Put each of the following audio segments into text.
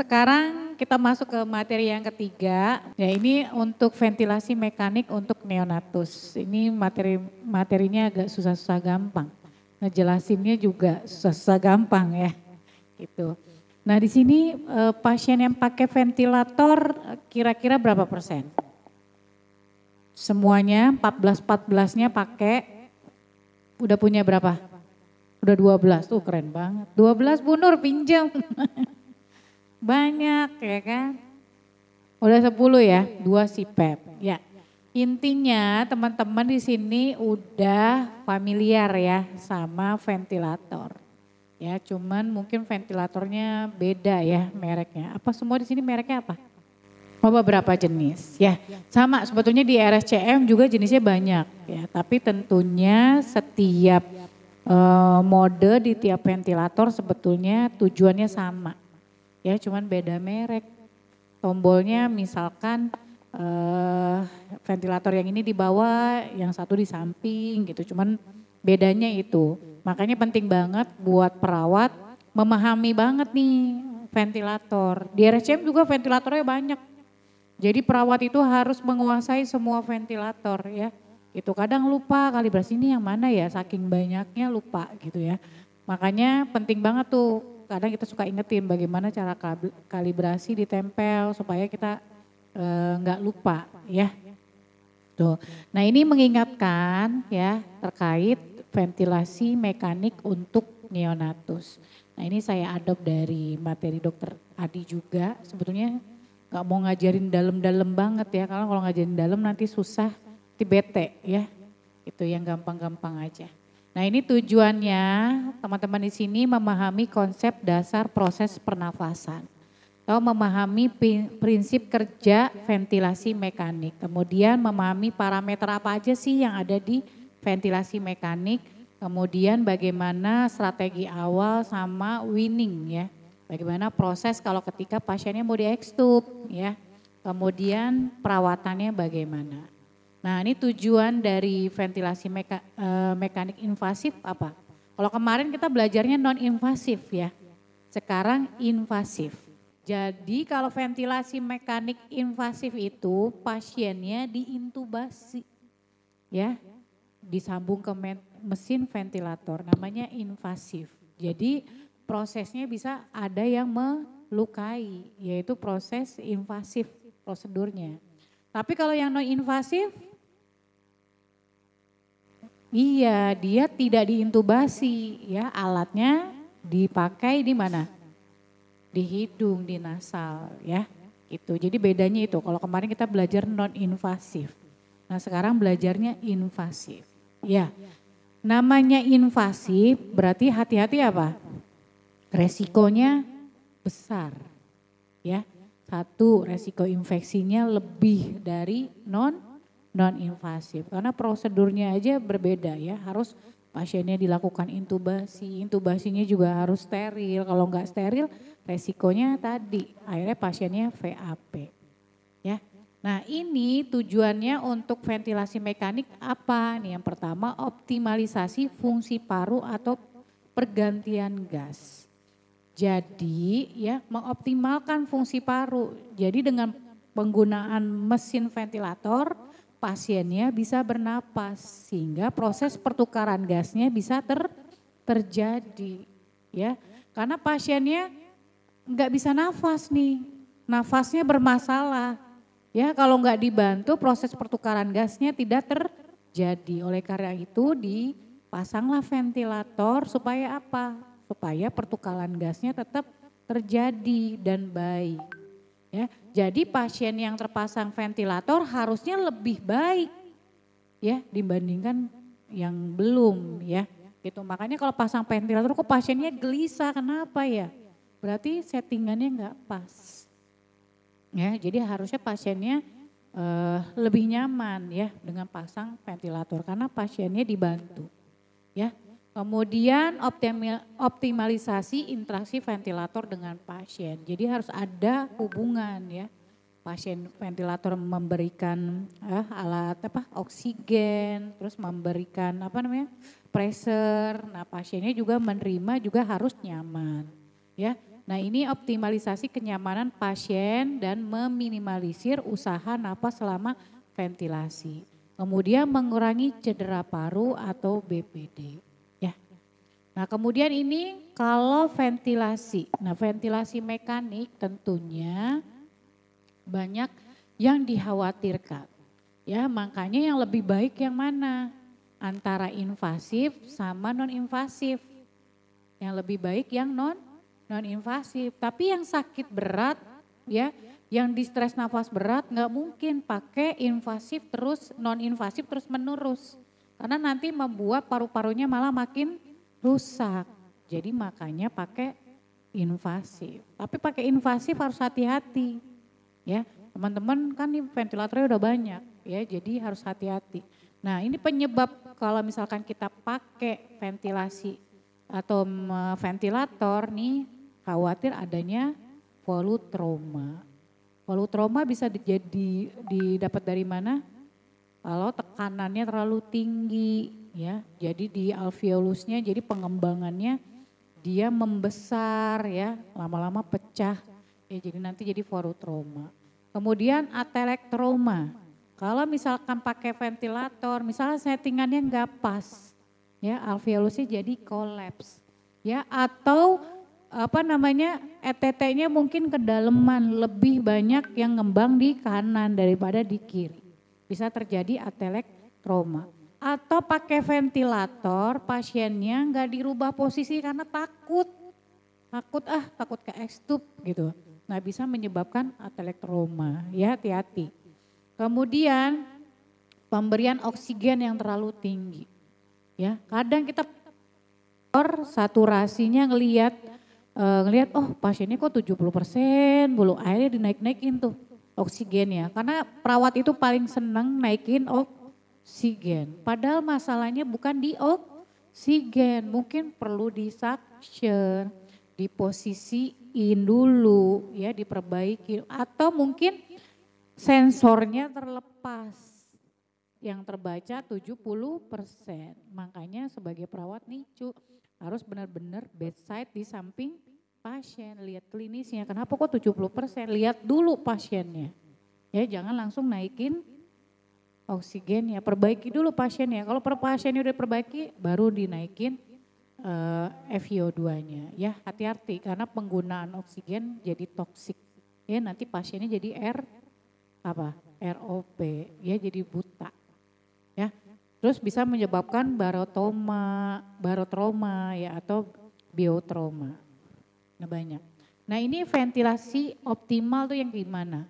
Sekarang kita masuk ke materi yang ketiga. Ya ini untuk ventilasi mekanik untuk neonatus. Ini materinya agak susah-susah gampang. Ngejelasinnya juga susah-susah gampang ya. Gitu. Nah di sini pasien yang pakai ventilator kira-kira berapa persen? Semuanya 14-14-nya pakai. Udah punya berapa? Udah 12, tuh keren banget. 12 Bu Nur pinjam. Banyak ya kan. Udah 10 ya, 2 CPAP. Ya. Intinya teman-teman di sini udah familiar ya sama ventilator. Ya, cuman mungkin ventilatornya beda ya mereknya. Apa semua di sini mereknya apa? Oh, beberapa jenis. Ya, sama sebetulnya di RSCM juga jenisnya banyak ya, tapi tentunya setiap mode di tiap ventilator sebetulnya tujuannya sama. Ya, cuman beda merek. Tombolnya misalkan ventilator yang ini di bawah, yang satu di samping gitu. Cuman bedanya itu. Makanya penting banget buat perawat memahami banget nih ventilator. Di RSCM juga ventilatornya banyak. Jadi perawat itu harus menguasai semua ventilator ya. Itu kadang lupa kalibrasi ini yang mana ya, saking banyaknya lupa gitu ya. Makanya penting banget tuh, kadang kita suka ingetin bagaimana cara kalibrasi ditempel supaya kita nggak lupa ya. Tuh. Nah ini mengingatkan ya terkait ventilasi mekanik untuk neonatus. Nah ini saya adopt dari materi dokter Adi juga, sebetulnya nggak mau ngajarin dalam-dalam banget ya, karena kalau ngajarin dalam nanti susah, bete ya, itu yang gampang-gampang aja. Nah ini tujuannya teman-teman di sini memahami konsep dasar proses pernafasan. Atau memahami prinsip kerja ventilasi mekanik. Kemudian memahami parameter apa aja sih yang ada di ventilasi mekanik. Kemudian bagaimana strategi awal sama winning ya. Bagaimana proses kalau ketika pasiennya mau di-extube ya. Kemudian perawatannya bagaimana. Nah ini tujuan dari ventilasi mekanik invasif apa? Kalau kemarin kita belajarnya non-invasif ya, sekarang invasif. Jadi kalau ventilasi mekanik invasif itu pasiennya diintubasi ya, disambung ke mesin ventilator namanya invasif. Jadi prosesnya bisa ada yang melukai, yaitu proses invasif prosedurnya. Tapi kalau yang non-invasif, iya, dia tidak diintubasi ya, alatnya dipakai di mana? Di hidung, di nasal ya. Itu. Jadi bedanya itu. Kalau kemarin kita belajar non-invasif. Nah, sekarang belajarnya invasif. Ya. Namanya invasif berarti hati-hati apa? Resikonya besar. Ya. Satu, resiko infeksinya lebih dari non-invasif. Karena prosedurnya aja berbeda ya, harus pasiennya dilakukan intubasi, intubasinya juga harus steril. Kalau enggak steril, resikonya tadi akhirnya pasiennya VAP. Ya. Nah, ini tujuannya untuk ventilasi mekanik apa? Nih yang pertama, optimalisasi fungsi paru atau pergantian gas. Jadi ya mengoptimalkan fungsi paru. Jadi dengan penggunaan mesin ventilator pasiennya bisa bernapas sehingga proses pertukaran gasnya bisa terjadi ya. Karena pasiennya nggak bisa nafas nih, nafasnya bermasalah ya, kalau nggak dibantu proses pertukaran gasnya tidak terjadi. Oleh karena itu dipasanglah ventilator supaya apa? Supaya pertukaran gasnya tetap terjadi dan baik. Ya, jadi pasien yang terpasang ventilator harusnya lebih baik ya dibandingkan yang belum ya. Gitu. Makanya kalau pasang ventilator kok pasiennya gelisah, kenapa ya? Berarti settingannya enggak pas. Ya, jadi harusnya pasiennya lebih nyaman ya dengan pasang ventilator karena pasiennya dibantu. Ya. Kemudian optimalisasi interaksi ventilator dengan pasien. Jadi harus ada hubungan ya. Pasien ventilator memberikan alat oksigen, terus memberikan pressure. Nah, pasiennya juga menerima juga harus nyaman. Ya. Nah ini optimalisasi kenyamanan pasien dan meminimalisir usaha napas selama ventilasi. Kemudian mengurangi cedera paru atau BPD. Ya. Nah kemudian ini kalau ventilasi. Nah ventilasi mekanik tentunya banyak yang dikhawatirkan. Ya makanya yang lebih baik yang mana? Antara invasif sama non-invasif. Yang lebih baik yang non-invasif. Tapi yang sakit berat ya, yang di stres nafas berat nggak mungkin pakai invasif terus non-invasif terus menerus. Karena nanti membuat paru-parunya malah makin rusak. Jadi makanya pakai invasif. Tapi pakai invasif harus hati-hati. Ya, teman-teman kan nih ventilatornya udah banyak ya, jadi harus hati-hati. Nah, ini penyebab kalau misalkan kita pakai ventilasi atau ventilator nih khawatir adanya volutroma. Volutroma bisa didapat dari mana? Kalau tekanannya terlalu tinggi ya. Jadi di alveolusnya jadi pengembangannya dia membesar ya, lama-lama pecah. Ya jadi nanti jadi volutroma. Kemudian atelektroma. Kalau misalkan pakai ventilator, misalnya settingannya nggak pas, ya alveolusnya jadi kolaps, ya atau apa namanya ETT-nya mungkin kedalaman lebih banyak yang ngembang di kanan daripada di kiri, bisa terjadi atelektroma. Atau pakai ventilator pasiennya nggak dirubah posisi karena takut ke ekstub gitu. Nah bisa menyebabkan atelektroma, ya hati-hati. Kemudian pemberian oksigen yang terlalu tinggi. Ya, kadang kita saturasinya ngelihat oh pasiennya kok 70%, bulu airnya dinaik-naikin tuh oksigennya. Karena perawat itu paling seneng naikin oksigen. Padahal masalahnya bukan di oksigen, mungkin perlu di suction, diposisiin dulu ya, diperbaiki atau mungkin sensornya terlepas yang terbaca 70%. Makanya sebagai perawat nih harus benar-benar bedside di samping pasien, lihat klinisnya. Kenapa kok 70%? Lihat dulu pasiennya. Ya jangan langsung naikin oksigennya, perbaiki dulu pasiennya. Kalau pasiennya udah perbaiki baru dinaikin FiO2-nya. Ya hati-hati karena penggunaan oksigen jadi toksik. Ya nanti pasiennya jadi ROP, ya jadi buta. Ya. Terus bisa menyebabkan barotrauma ya atau biotrauma. Nah banyak. Nah ini ventilasi optimal tuh yang gimana?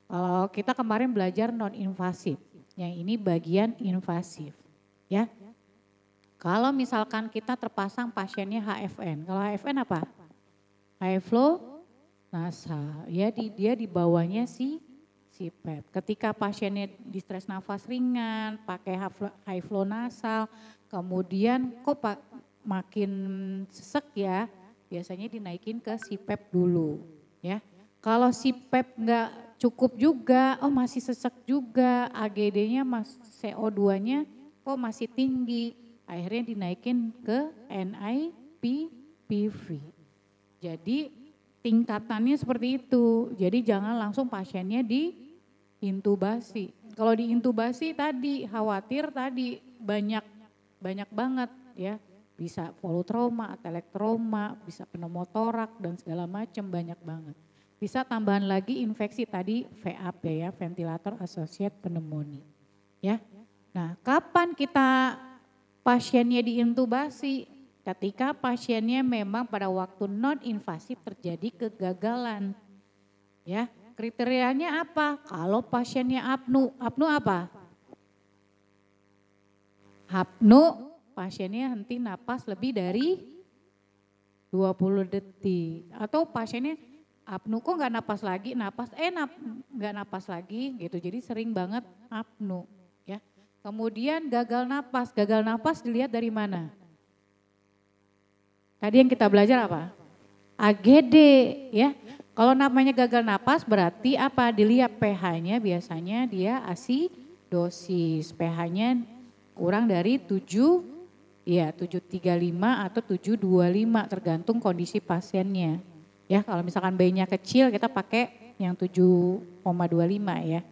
Kalau kita kemarin belajar non-invasif, yang ini bagian invasif. Ya. Kalau misalkan kita terpasang pasiennya HFN, kalau HFN apa? High flow nasal, ya dia di bawahnya CPAP. Ketika pasiennya di stres nafas ringan, pakai high flow nasal, kemudian kok makin sesek ya, biasanya dinaikin ke CPAP dulu ya. Kalau CPAP nggak cukup juga, masih sesek juga, AGD-nya CO2-nya kok masih tinggi, akhirnya dinaikin ke NIPV. Jadi tingkatannya seperti itu, jadi jangan langsung pasiennya diintubasi. Kalau diintubasi tadi khawatir banyak banget ya, bisa volutroma, atelektroma, bisa pneumotorak dan segala macam banyak banget. Bisa tambahan lagi infeksi tadi VAP ya, ventilator associated pneumonia. Ya. Nah, kapan kita pasiennya diintubasi? Ketika pasiennya memang pada waktu non-invasif terjadi kegagalan. Ya, kriterianya apa? Kalau pasiennya apnu apa? Apnu, pasiennya henti napas lebih dari 20 detik. Atau pasiennya apnu kok nggak napas lagi, nggak napas lagi gitu. Jadi sering banget apnu. Ya. Kemudian gagal napas dilihat dari mana? Tadi yang kita belajar apa? AGD ya. Kalau namanya gagal napas berarti apa? Dilihat pH-nya biasanya dia asidosis. pH-nya kurang dari 735 atau 725 tergantung kondisi pasiennya. Ya kalau misalkan bayinya kecil kita pakai yang 7,25 ya.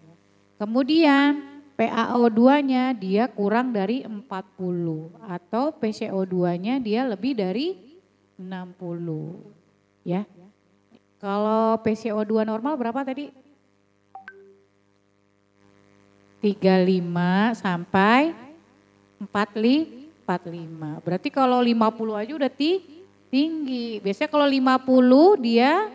Kemudian PaO2-nya dia kurang dari 40 atau PCO2-nya dia lebih dari 60 ya. Kalau PCO2 normal berapa tadi? 35 sampai 45. Berarti kalau 50 aja udah tinggi. Biasanya kalau 50 dia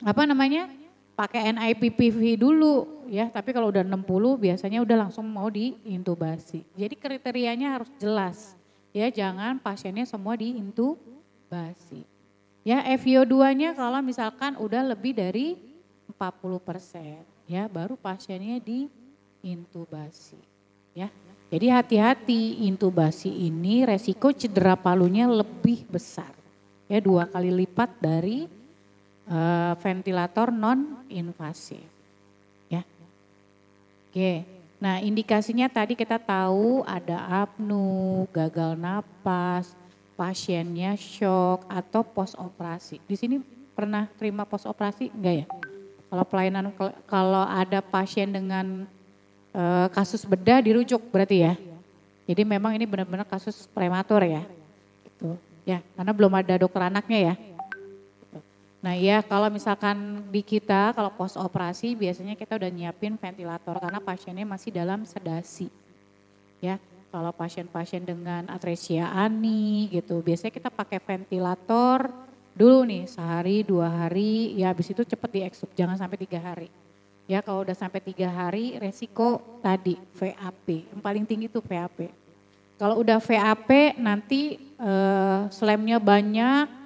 apa namanya? Pakai NIPPV dulu ya, tapi kalau udah 60 biasanya udah langsung mau diintubasi. Jadi kriterianya harus jelas. Ya, jangan pasiennya semua diintubasi. Ya, FiO2-nya kalau misalkan udah lebih dari 40%, ya baru pasiennya diintubasi. Ya. Jadi hati-hati, intubasi ini resiko cedera palunya lebih besar. Ya, 2 kali lipat dari ventilator non invasif. Ya. Oke. Nah, indikasinya tadi kita tahu ada apnu, gagal napas, pasiennya shock atau post operasi. Di sini pernah terima post operasi enggak ya? Kalau pelayanan kalau ada pasien dengan kasus bedah dirujuk berarti ya. Jadi memang ini benar-benar kasus prematur ya. Gitu. Ya, karena belum ada dokter anaknya ya. Nah ya kalau misalkan di kita kalau post operasi biasanya kita udah nyiapin ventilator karena pasiennya masih dalam sedasi. Ya kalau pasien-pasien dengan atresia ani gitu biasanya kita pakai ventilator dulu nih sehari 2 hari ya habis itu cepet diekstub jangan sampai 3 hari. Ya kalau udah sampai 3 hari resiko tadi VAP yang paling tinggi itu VAP. Kalau udah VAP nanti slamnya banyak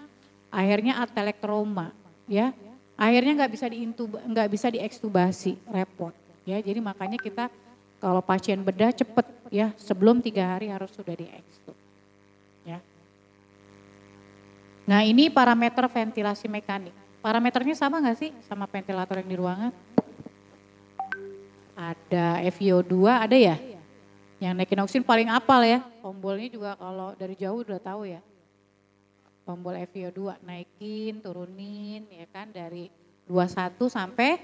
akhirnya atelektroma ya. Akhirnya nggak bisa diekstubasi, repot ya. Jadi makanya kita kalau pasien bedah cepet ya sebelum 3 hari harus sudah diekstub ya. Nah ini parameter ventilasi mekanik. Parameternya sama nggak sih sama ventilator yang di ruangan? Ada FiO2 ada ya? Yang naikin oksigen paling apal ya. Tombolnya juga kalau dari jauh udah tahu ya. Tombol FiO2 naikin, turunin ya kan dari 21 sampai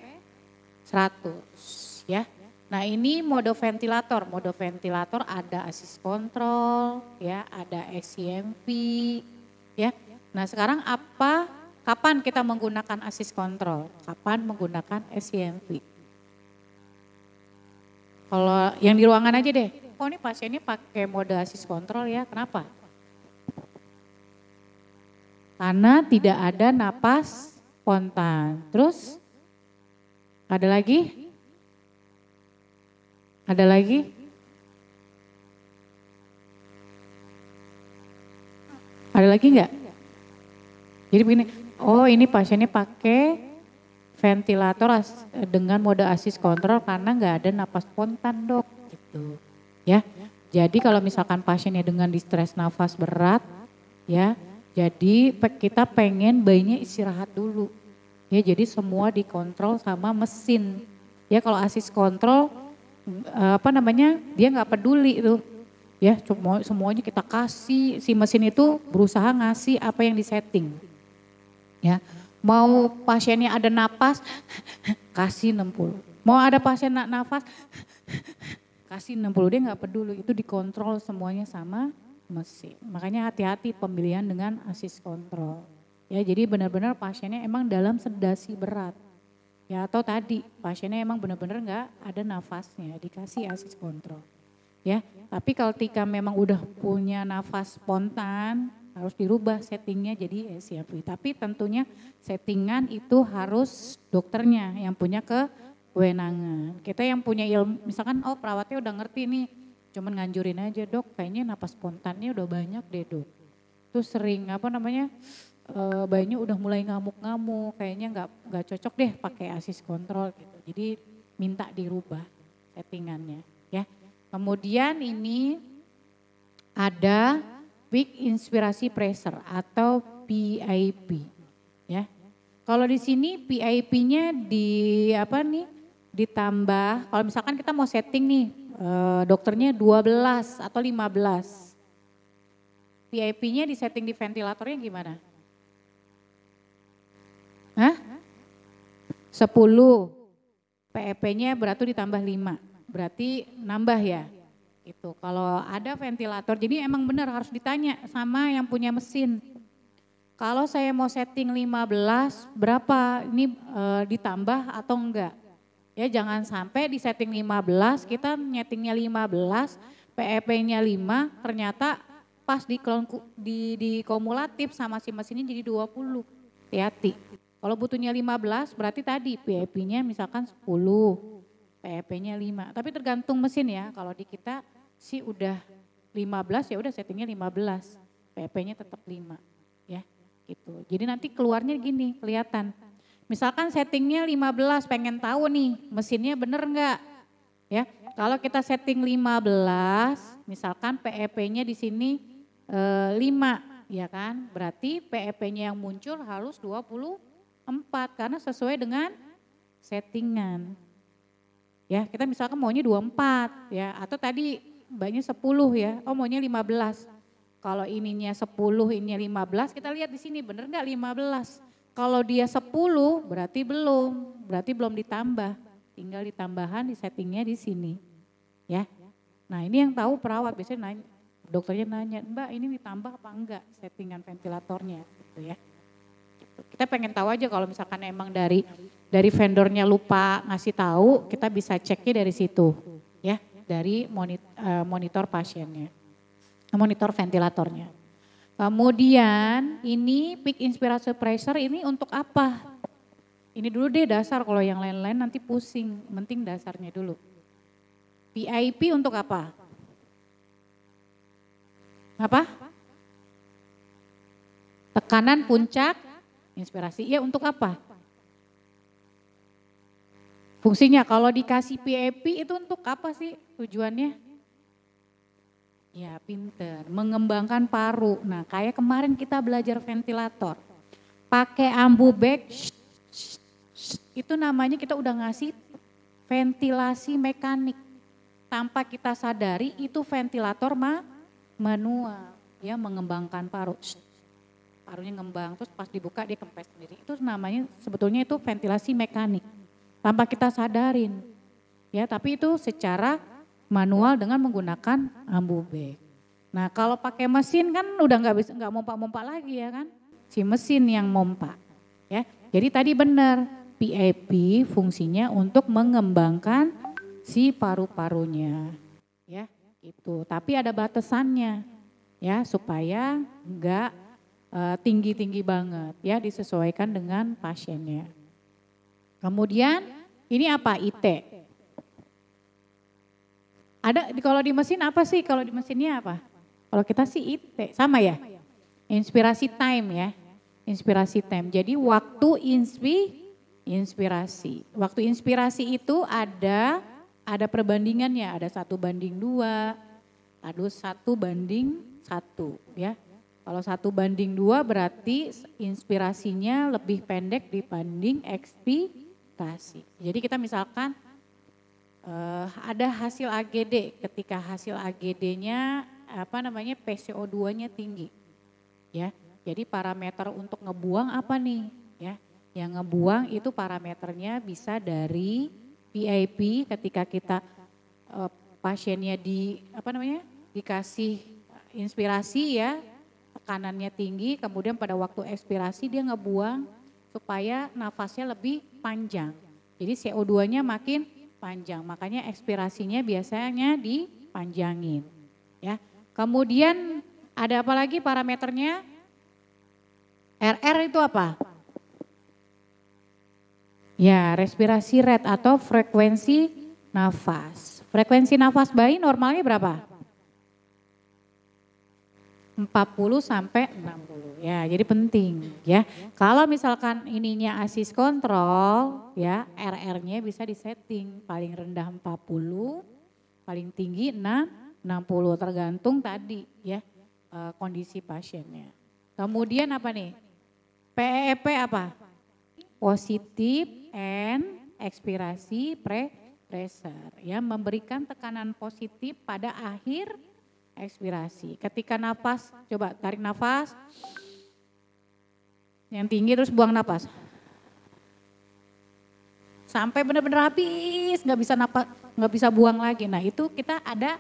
100 ya. Nah ini mode ventilator. Mode ventilator ada assist control ya, ada SCMV ya. Nah sekarang kapan kita menggunakan assist control? Kapan menggunakan SCMV? Kalau yang di ruangan aja deh. Oh ini pasiennya pakai mode assist control ya, kenapa? Karena tidak ada napas spontan. Terus ada lagi? Ada lagi? Ada lagi enggak? Jadi begini, oh ini pasiennya pakai ventilator dengan mode assist control karena enggak ada napas spontan dok. Gitu. Ya, jadi kalau misalkan pasiennya dengan distres nafas berat, ya. Jadi kita pengen bayinya istirahat dulu. Ya jadi semua dikontrol sama mesin. Ya kalau assist control dia nggak peduli itu. Ya semuanya kita kasih, si mesin itu berusaha ngasih apa yang disetting. Ya mau pasiennya ada napas kasih 60. Mau ada pasien nafas kasih 60, dia nggak peduli, itu dikontrol semuanya sama mesin. Makanya hati-hati pemilihan dengan assist control. Ya, jadi benar-benar pasiennya emang dalam sedasi berat. Ya, atau tadi pasiennya emang benar-benar enggak ada nafasnya, dikasih assist control. Ya, tapi kalau ketika memang udah punya nafas spontan, harus dirubah settingnya jadi SCMV. Tapi tentunya settingan itu harus dokternya yang punya kewenangan. Kita yang punya ilmu, misalkan perawatnya udah ngerti nih, cuman nganjurin aja dok, kayaknya napas spontannya udah banyak deh dok. Terus sering bayinya udah mulai ngamuk-ngamuk, kayaknya nggak cocok deh pakai assist control gitu. Jadi minta dirubah settingannya ya. Kemudian ini ada peak inspirasi pressure atau PIP ya. Kalau di sini PIP-nya ditambah, kalau misalkan kita mau setting nih dokternya 12 atau 15. PIP-nya disetting di ventilatornya gimana? Hah? 10. PEP-nya berarti ditambah 5. Berarti nambah ya. Itu kalau ada ventilator, jadi emang benar harus ditanya sama yang punya mesin. Kalau saya mau setting 15, berapa ini ditambah atau enggak? Ya jangan sampai di setting 15, kita nyetingnya 15, PEP-nya 5, ternyata pas di kumulatif sama si mesinnya jadi 20. Hati-hati. Kalau butuhnya 15, berarti tadi PEP-nya misalkan 10, PEP-nya 5. Tapi tergantung mesin ya, kalau di kita sih udah 15 ya udah settingnya 15, PEP-nya tetap 5 ya gitu. Jadi nanti keluarnya gini kelihatan. Misalkan settingnya 15 pengen tahu nih mesinnya bener enggak ya. Kalau kita setting 15 misalkan PEP-nya di sini 5 ya kan. Berarti PEP-nya yang muncul harus 24 karena sesuai dengan settingan. Ya kita misalkan maunya 24 ya atau tadi banyak 10 ya, oh maunya 15. Kalau ininya 10, ininya 15, kita lihat di sini bener nggak 15. Kalau dia 10 berarti belum ditambah. Tinggal ditambahan di settingnya di sini. Ya. Nah ini yang tahu perawat, biasanya nanya, dokternya nanya, Mbak ini ditambah apa enggak settingan ventilatornya gitu ya. Kita pengen tahu aja kalau misalkan emang dari vendornya lupa ngasih tahu, kita bisa ceknya dari situ ya. Dari monitor pasiennya, monitor ventilatornya. Kemudian ini peak inspiratory pressure ini untuk apa? Ini dulu deh dasar, kalau yang lain-lain nanti pusing, penting dasarnya dulu. PIP untuk apa? Apa? Tekanan puncak inspirasi, ya untuk apa? Fungsinya kalau dikasih PEP itu untuk apa sih tujuannya? Ya pinter, mengembangkan paru. Nah kayak kemarin kita belajar ventilator. Pakai ambu bag, itu namanya kita udah ngasih ventilasi mekanik. Tanpa kita sadari itu ventilator manual. Ya mengembangkan paru. Parunya ngembang, terus pas dibuka dia kempes sendiri. Itu namanya sebetulnya itu ventilasi mekanik. Tanpa kita sadarin, ya tapi itu secara manual dengan menggunakan ambu bag. Nah kalau pakai mesin kan udah nggak mompa-mompa lagi ya kan, si mesin yang mompa. Ya, jadi tadi benar PAP fungsinya untuk mengembangkan si paru-parunya, ya itu. Tapi ada batasannya, ya supaya nggak tinggi-tinggi banget, ya disesuaikan dengan pasiennya. Kemudian ini apa? IT. Ada kalau di mesin apa sih? Kalau di mesinnya apa? Kalau kita sih IT, sama ya? Inspirasi time ya. Inspirasi time. Jadi waktu inspirasi. Waktu inspirasi itu ada perbandingannya, ada 1:2, ada 1:1 ya. Kalau 1:2 berarti inspirasinya lebih pendek dibanding ekspirasi. Jadi kita misalkan ada hasil AGD, ketika hasil AGD-nya PCO2-nya tinggi. Ya. Jadi parameter untuk ngebuang apa nih? Ya. Yang ngebuang itu parameternya bisa dari PIP ketika kita pasiennya dikasih inspirasi ya, tekanannya tinggi, kemudian pada waktu ekspirasi dia ngebuang supaya nafasnya lebih panjang. Jadi CO2-nya makin panjang, makanya ekspirasinya biasanya dipanjangin. Ya. Kemudian ada apa lagi parameternya? RR itu apa? Ya, respirasi rate atau frekuensi nafas. Frekuensi nafas bayi normalnya berapa? 40 sampai 60 ya, jadi penting ya. Kalau misalkan ininya asis kontrol ya, RR-nya bisa disetting paling rendah 40, paling tinggi 60 tergantung tadi ya kondisi pasiennya. Kemudian apa nih? PEP apa? Positif and ekspirasi pressure ya, memberikan tekanan positif pada akhir ekspirasi. Ketika nafas, coba tarik nafas yang tinggi terus buang nafas. sampai benar-benar habis, nggak bisa buang lagi. Nah itu kita ada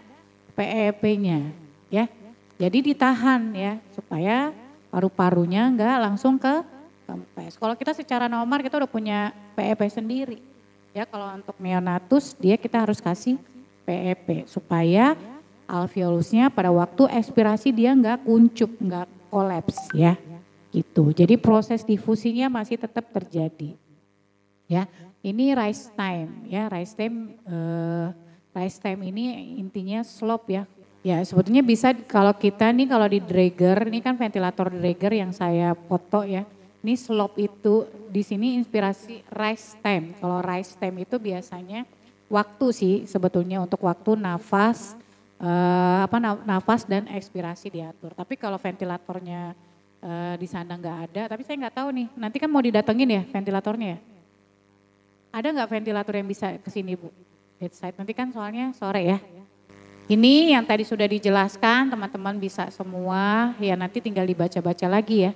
PEP-nya, ya. Jadi ditahan ya, supaya paru-parunya nggak langsung ke kempes. Kalau kita secara normal kita udah punya PEP sendiri. Ya kalau untuk neonatus kita harus kasih PEP supaya alveolusnya pada waktu ekspirasi dia nggak kuncup, nggak kolaps ya. Gitu. Jadi proses difusinya masih tetap terjadi. Ya, ini rise time ya, rise time ini intinya slope ya. Ya sebetulnya bisa kalau kita nih kalau di Draeger, ini kan ventilator Draeger yang saya foto ya. Ini slope itu di sini inspirasi rise time. Kalau rise time itu biasanya waktu sih sebetulnya untuk waktu nafas nafas dan ekspirasi diatur. Tapi kalau ventilatornya di sana nggak ada, tapi saya nggak tahu nih. Nanti kan mau didatengin ya ventilatornya ya. Ada nggak ventilator yang bisa ke sini Bu? Bedside nanti kan soalnya sore ya. Ini yang tadi sudah dijelaskan, teman-teman bisa semua, ya nanti tinggal dibaca-baca lagi ya.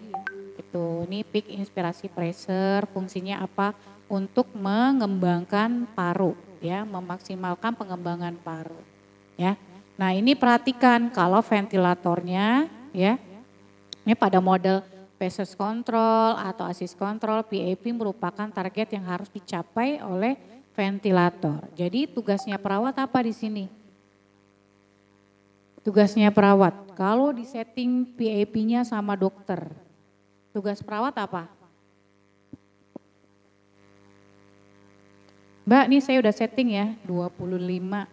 Itu, ini peak inspirasi pressure, fungsinya apa? Untuk mengembangkan paru, ya, memaksimalkan pengembangan paru, ya. Nah ini perhatikan kalau ventilatornya, ya, ini pada model Paces control atau assist control, PAP merupakan target yang harus dicapai oleh ventilator. Jadi tugasnya perawat apa di sini? Tugasnya perawat, kalau di setting PAP-nya sama dokter, tugas perawat apa? Mbak, nih saya udah setting ya, 25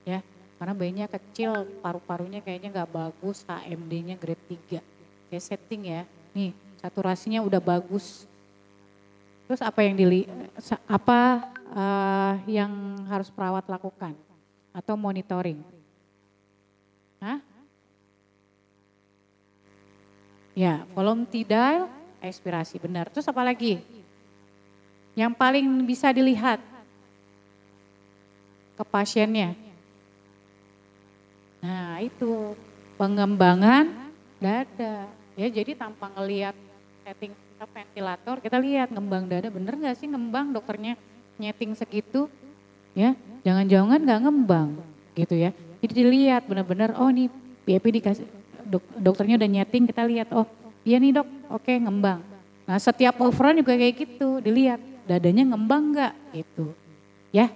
ya, karena bayinya kecil, paru-parunya kayaknya nggak bagus, HMD-nya grade 3. Saya setting ya, nih saturasinya udah bagus. Terus apa yang harus perawat lakukan atau monitoring? Hah? Ya, volume tidal, ekspirasi benar. Terus apa lagi? Yang paling bisa dilihat ke pasiennya. Nah, itu pengembangan dada. Ya, jadi tanpa ngelihat setting ventilator, kita lihat ngembang dada bener nggak sih ngembang, dokternya nyeting segitu, ya, jangan-jangan nggak ngembang, gitu ya. Jadi dilihat benar-benar, oh nih PAP dikasih, dokternya udah nyeting, kita lihat, oh iya nih dok, oke ngembang. Nah setiap overrun juga kayak gitu, dilihat dadanya ngembang nggak, gitu, ya.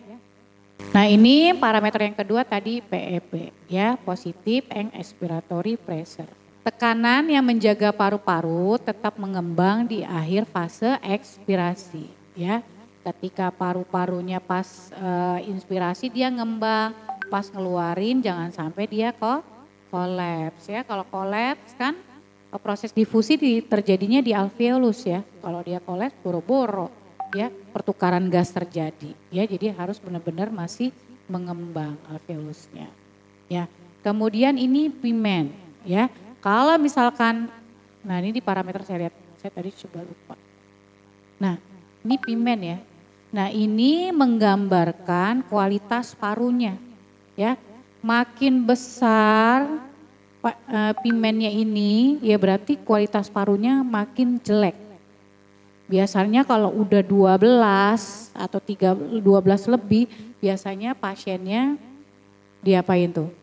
Nah ini parameter yang kedua tadi PEP, ya, positif expiratory pressure. Tekanan yang menjaga paru-paru tetap mengembang di akhir fase ekspirasi, ya. Ketika paru-parunya pas inspirasi dia ngembang, pas ngeluarin jangan sampai dia kolaps ya. Kalau kolaps kan proses difusi terjadinya di alveolus ya. Kalau dia kolaps boro-boro ya, pertukaran gas terjadi ya. Jadi harus benar-benar masih mengembang alveolusnya. Ya. Kemudian ini pimen ya. Kalau misalkan, nah ini di parameter saya lihat, saya tadi coba lupa. Nah ini pimen ya. Nah ini menggambarkan kualitas parunya ya. Makin besar pimennya ini ya berarti kualitas parunya makin jelek. Biasanya kalau udah 12 atau 12 lebih biasanya pasiennya diapain tuh?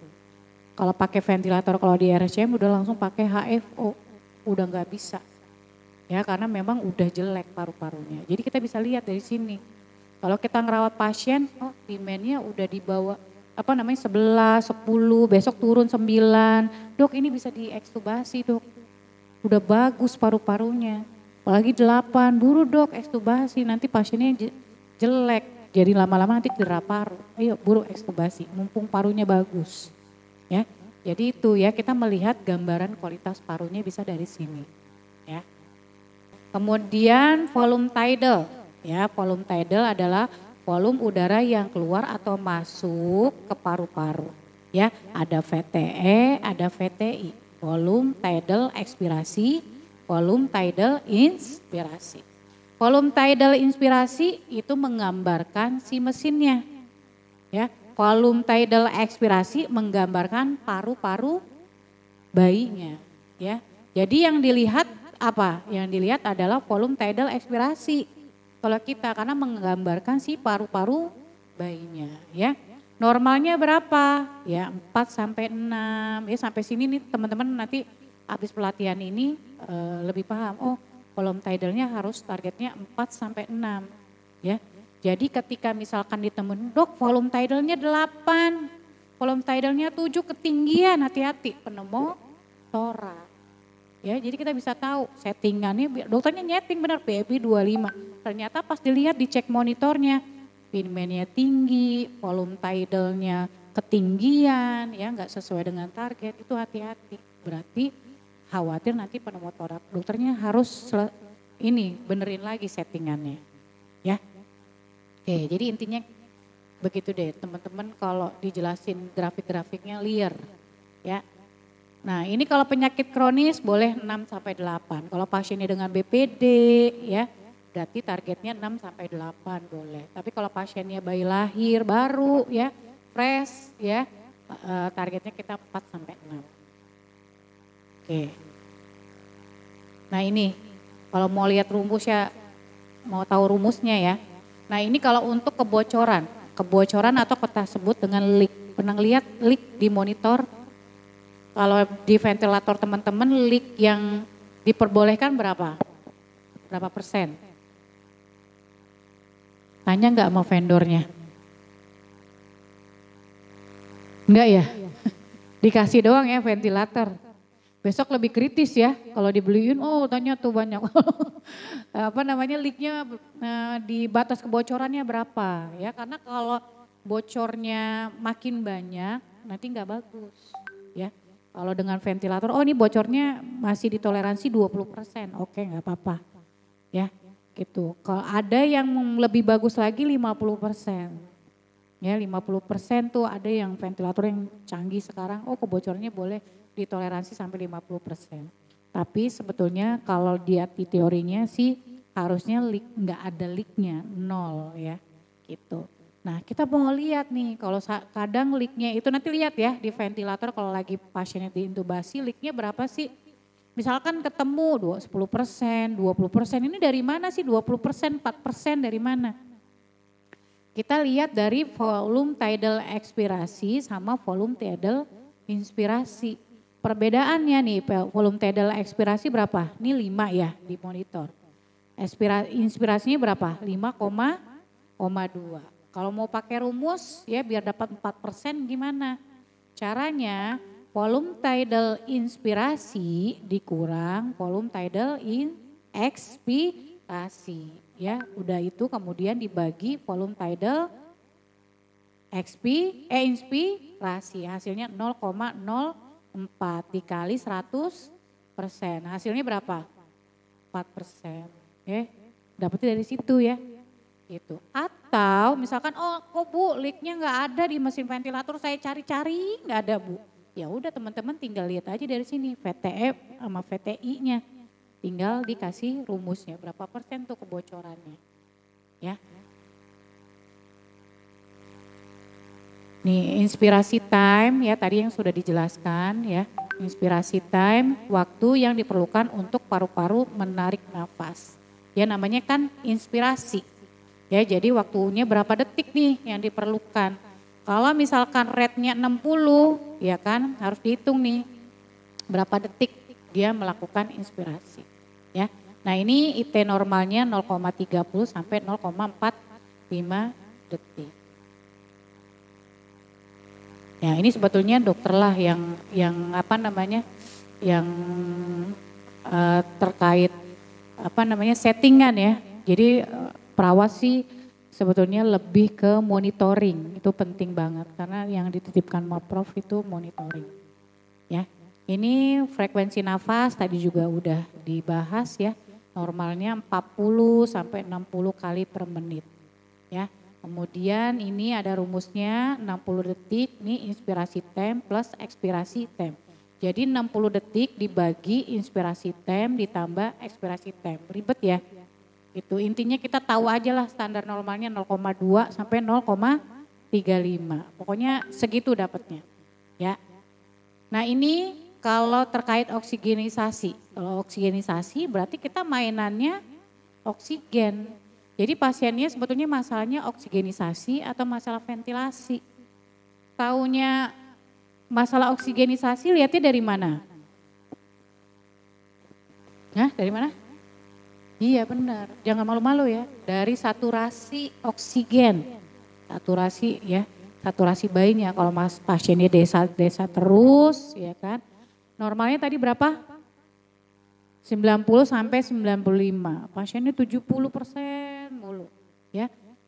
Kalau pakai ventilator, kalau di RSCM udah langsung pakai HFO, udah nggak bisa. Ya karena memang udah jelek paru-parunya. Jadi kita bisa lihat dari sini. Kalau kita ngerawat pasien, oh pimennya udah dibawa 11, 10, besok turun 9. Dok ini bisa diekstubasi dok. Udah bagus paru-parunya. Apalagi 8, buru dok ekstubasi, nanti pasiennya jelek. Jadi lama-lama nanti cedera paru. Ayo buru ekstubasi, mumpung parunya bagus. Ya, jadi itu ya kita melihat gambaran kualitas parunya bisa dari sini. Ya. Kemudian volume tidal, ya volume tidal adalah volume udara yang keluar atau masuk ke paru-paru. Ya, ada VTE, ada VTI. Volume tidal ekspirasi, volume tidal inspirasi. Volume tidal inspirasi itu menggambarkan si mesinnya. Ya, volume tidal ekspirasi menggambarkan paru-paru bayinya, ya. Jadi yang dilihat apa? Yang dilihat adalah volume tidal ekspirasi. kalau kita karena menggambarkan si paru-paru bayinya ya. Normalnya berapa? Ya 4 sampai 6. Ya sampai sini nih teman-teman nanti habis pelatihan ini lebih paham. Oh, volume tidalnya harus targetnya 4 sampai 6 ya. Jadi ketika misalkan ditemuin, "Dok, volume tidalnya 8, volume tidalnya 7 ketinggian, hati-hati pneumotorak." Ya, jadi kita bisa tahu settingannya, dokternya nyeting benar PFB 25. Ternyata pas dilihat dicek monitornya, Pin-nya tinggi, volume tidalnya ketinggian, ya nggak sesuai dengan target, itu hati-hati. Berarti khawatir nanti pneumotorak. Dokternya harus benerin lagi settingannya. Ya, oke, jadi intinya begitu deh teman-teman kalau dijelasin grafik-grafiknya liar. Ya, nah ini kalau penyakit kronis boleh 6 sampai 8. Kalau pasiennya dengan BPD ya berarti targetnya 6 sampai 8 boleh. Tapi kalau pasiennya bayi lahir baru ya fresh ya targetnya kita 4 sampai 6. Oke. Nah ini kalau mau lihat rumusnya, mau tahu rumusnya ya. Nah ini kalau untuk kebocoran atau kita sebut dengan leak. Pernah lihat leak di monitor? Kalau di ventilator teman-teman leak yang diperbolehkan berapa? Berapa persen? Tanya nggak sama vendornya? Enggak ya? Dikasih doang ya ventilator. Besok lebih kritis ya kalau dibeliin, oh tanya tuh banyak. Leaknya di batas kebocorannya berapa ya. Karena kalau bocornya makin banyak nanti nggak bagus ya. Kalau dengan ventilator, oh ini bocornya masih ditoleransi 20%, oke nggak apa-apa ya gitu. Kalau ada yang lebih bagus lagi 50%, ya 50% tuh ada yang ventilator yang canggih sekarang, oh kebocorannya boleh ditoleransi sampai 50%. Tapi sebetulnya kalau di teorinya sih harusnya nggak ada leaknya, 0 ya gitu. Nah kita mau lihat nih kalau kadang leaknya itu nanti lihat ya di ventilator kalau lagi pasiennya diintubasi leaknya berapa sih? Misalkan ketemu 10%, 20%, ini dari mana sih 20%, 4% dari mana? Kita lihat dari volume tidal ekspirasi sama volume tidal inspirasi. Perbedaannya nih volume tidal ekspirasi berapa? Ini 5 ya di monitor. Inspirasinya berapa? 5,2. Kalau mau pakai rumus ya biar dapat 4% gimana? Caranya volume tidal inspirasi dikurang volume tidal ekspirasi. Ya, udah itu kemudian dibagi volume tidal inspirasi. Hasilnya 0,04 dikali 100%. Hasilnya berapa? 4%. Ya, dapetnya dari situ ya. Gitu. Atau misalkan, oh kok Bu leaknya nggak ada di mesin ventilator, saya cari-cari nggak ada Bu. Ya udah teman-teman tinggal lihat aja dari sini VTF sama VTI-nya. Tinggal dikasih rumusnya berapa persen tuh kebocorannya. Ya. Nih inspirasi time ya tadi yang sudah dijelaskan ya. Inspirasi time waktu yang diperlukan untuk paru-paru menarik nafas. Ya namanya kan inspirasi. Ya jadi waktunya berapa detik nih yang diperlukan. Kalau misalkan rate-nya 60 ya kan harus dihitung nih berapa detik dia melakukan inspirasi. Ya. Nah ini IT normalnya 0,30 sampai 0,45 detik. Ya ini sebetulnya dokter lah yang terkait settingan ya. Jadi perawat sih sebetulnya lebih ke monitoring, itu penting banget karena yang dititipkan Prof itu monitoring. Ya, ini frekuensi nafas tadi juga udah dibahas ya, normalnya 40 sampai 60 kali per menit. Ya, kemudian ini ada rumusnya 60 detik, ini inspirasi time plus ekspirasi time. Jadi 60 detik dibagi inspirasi time ditambah ekspirasi time, ribet ya. Itu intinya kita tahu aja lah standar normalnya 0,2 sampai 0,35. Pokoknya segitu dapatnya. Ya. Nah ini kalau terkait oksigenisasi. Kalau oksigenisasi berarti kita mainannya oksigen. Jadi pasiennya sebetulnya masalahnya oksigenisasi atau masalah ventilasi. Taunya masalah oksigenisasi lihatnya dari mana? Nah, dari mana? Iya benar, jangan malu-malu ya. Dari saturasi oksigen, saturasi ya, saturasi bayinya. Kalau pasiennya desa terus, ya kan. Normalnya tadi berapa? 90 sampai 95, pasiennya 70% mulu, ya.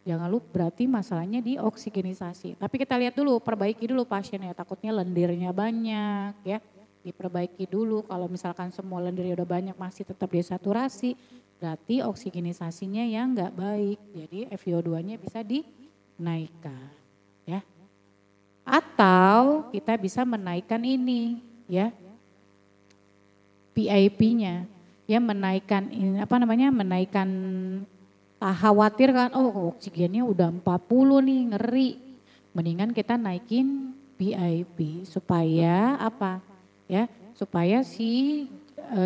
Jangan lupa berarti masalahnya di oksigenisasi. Tapi kita lihat dulu, perbaiki dulu pasiennya. Takutnya lendirnya banyak, ya. Diperbaiki dulu. Kalau misalkan semua lendirnya udah banyak masih tetap desaturasi, berarti oksigenisasinya yang enggak baik. Jadi FiO2-nya bisa dinaikkan, ya. Atau kita bisa menaikkan ini, ya. PIP-nya, ya menaikkan menaikkan khawatir kan, oh oksigennya udah 40 nih, ngeri. Mendingan kita naikin PIP supaya apa? Ya, supaya si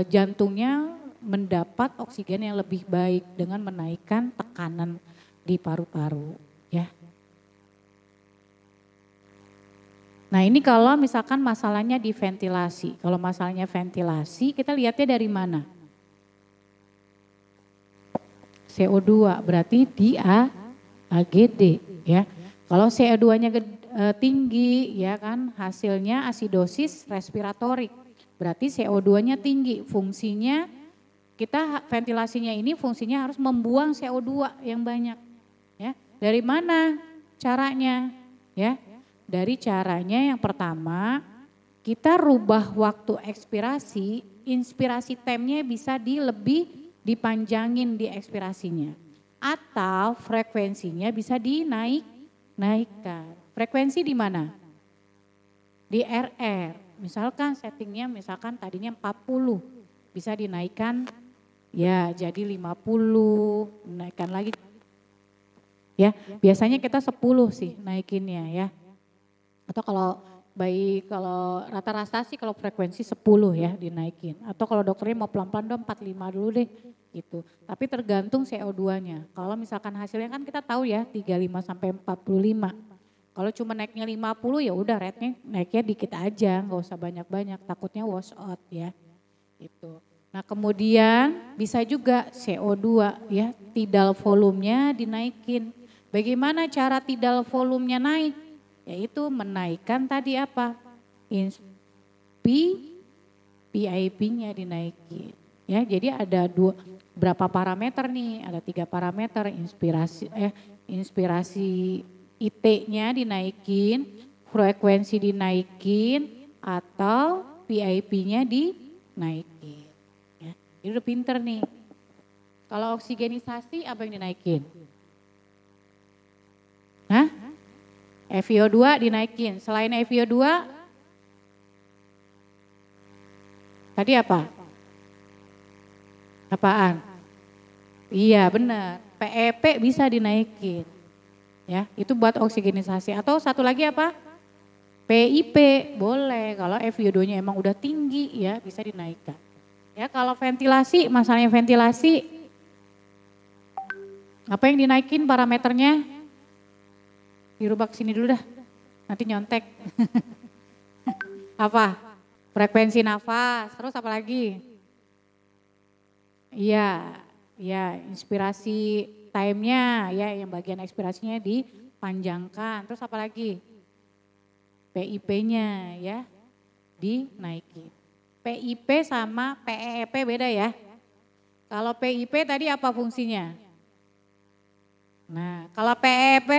jantungnya mendapat oksigen yang lebih baik dengan menaikkan tekanan di paru-paru, ya. Nah ini kalau misalkan masalahnya di ventilasi. Kalau masalahnya ventilasi kita lihatnya dari mana? CO2 berarti di AGD ya. Kalau CO2-nya tinggi ya kan hasilnya asidosis respiratorik. Berarti CO2-nya tinggi, fungsinya kita ventilasinya ini fungsinya harus membuang CO2 yang banyak. Ya. Dari mana caranya? Ya. Dari caranya yang pertama kita rubah waktu ekspirasi, inspirasi time-nya bisa lebih dipanjangin di ekspirasinya. Atau frekuensinya bisa dinaikkan. Frekuensi di mana? Di RR. Misalkan settingnya tadinya 40 bisa dinaikkan ya jadi 50, naikkan lagi. Ya, biasanya kita 10 sih naikinnya ya. Atau kalau rata-rata sih kalau frekuensi 10 ya dinaikin. Atau kalau dokternya mau pelan-pelan dong 45 dulu deh gitu. Tapi tergantung CO2-nya. Kalau misalkan hasilnya kan kita tahu ya 35 sampai 45. Kalau cuma naiknya 50 ya udah rate-nya naiknya dikit aja, nggak usah banyak-banyak, takutnya wash out ya. Gitu. Nah kemudian bisa juga CO2 ya, tidal volumenya dinaikin. Bagaimana cara tidal volumenya naik? Yaitu menaikkan tadi apa? PIP-nya dinaikin. Ya, jadi ada berapa parameter nih? Ada 3 parameter, inspirasi IT-nya dinaikin, frekuensi dinaikin, atau PIP-nya dinaikin. Ya, jadi udah pinter nih. Kalau oksigenisasi apa yang dinaikin? Hah? FiO2 dinaikin. Selain FiO2, tadi apa? Apaan? Iya benar, PEP bisa dinaikin. Ya, itu buat oksigenisasi. Atau satu lagi apa? PIP boleh kalau FiO2-nya emang udah tinggi ya bisa dinaikkan. Ya, kalau ventilasi, masalahnya ventilasi apa yang dinaikin parameternya? Dirubah ke sini dulu dah, nanti nyontek. Apa? Frekuensi nafas, terus apa lagi? Iya, inspirasi time-nya ya yang bagian ekspirasinya dipanjangkan. Terus apa lagi? PIP-nya ya dinaikin. PIP sama PEP beda ya. Kalau PIP tadi apa fungsinya? Nah, kalau PEP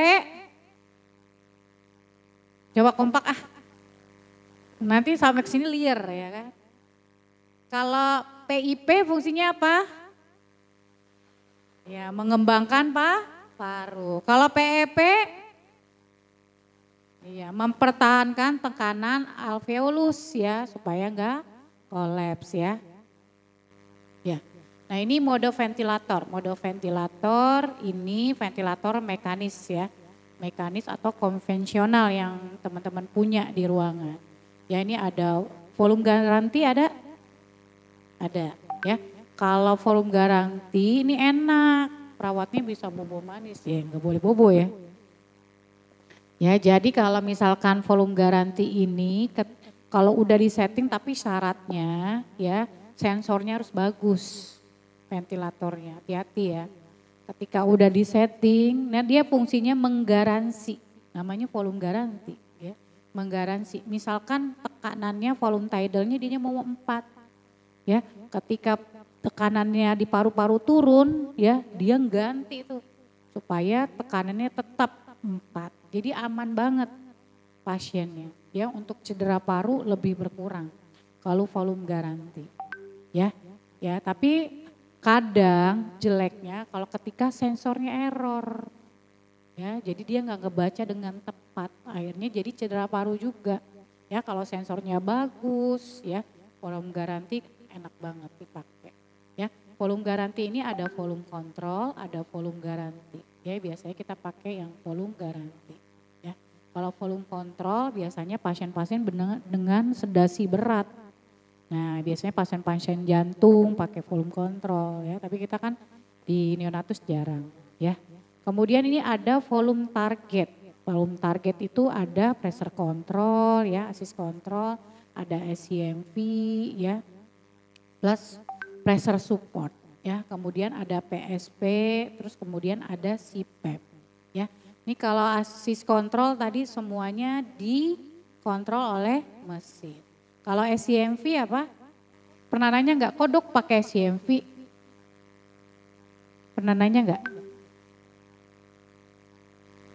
coba kompak nanti sampai ke sini liar ya kan. Kalau PIP fungsinya apa? Ya mengembangkan paru. Kalau PEP ya mempertahankan tekanan alveolus ya supaya enggak kolaps ya. Ya. Nah ini mode ventilator. Mode ventilator ini ventilator mekanis ya. Mekanis atau konvensional yang teman-teman punya di ruangan. Ya ini ada volume garansi ada ya. Kalau volume garansi ini enak, perawatnya bisa bobo manis ya, nggak boleh bobo ya. Ya jadi kalau misalkan volume garanti ini kalau udah disetting tapi syaratnya ya sensornya harus bagus, ventilatornya, hati-hati ya. Ketika udah disetting, nah dia fungsinya menggaransi, namanya volume garanti ya, menggaransi. Misalkan tekanannya volume tidalnya dia mau 4 ya, ketika tekanannya di paru-paru turun ya, dia ganti tuh supaya tekanannya tetap 4. Jadi aman banget pasiennya ya, untuk cedera paru lebih berkurang kalau volume garanti ya. Ya, tapi kadang jeleknya kalau ketika sensornya error. Ya, jadi dia nggak ngebaca dengan tepat, akhirnya jadi cedera paru juga. Ya, kalau sensornya bagus ya, volume garanti enak banget dipakai. Ya, volume garanti ini ada volume kontrol, ada volume garanti. Ya, biasanya kita pakai yang volume garanti. Ya, kalau volume kontrol biasanya pasien-pasien dengan sedasi berat. Nah, biasanya pasien-pasien jantung pakai volume kontrol ya, tapi kita kan di neonatus jarang ya. Kemudian ini ada volume target. Volume target itu ada pressure control ya, assist control, ada SCMV ya, plus pressure support ya. Kemudian ada PSP, terus kemudian ada CPAP ya. Ini kalau assist control tadi semuanya dikontrol oleh mesin. Kalau SCMV apa? Pernah nanya enggak, kok dok pakai SCMV? Pernah nanya enggak?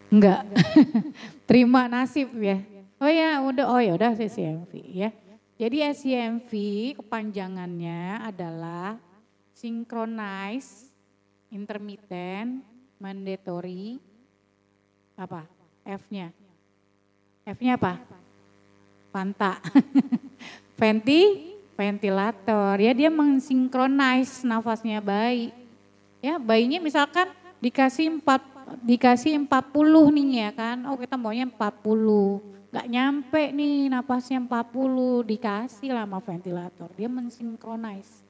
Enggak. Terima nasib ya. Oh ya udah SCMV ya. Jadi SCMV kepanjangannya adalah Synchronized Intermittent Mandatory apa? F-nya. F-nya apa? Panta. Ventilator ya, dia mensinkronis nafasnya bayi. Ya, bayinya misalkan dikasih 40 nih ya kan. Oh, kita maunya 40. Enggak nyampe nih nafasnya 40, dikasih lah sama ventilator. Dia mensinkronis.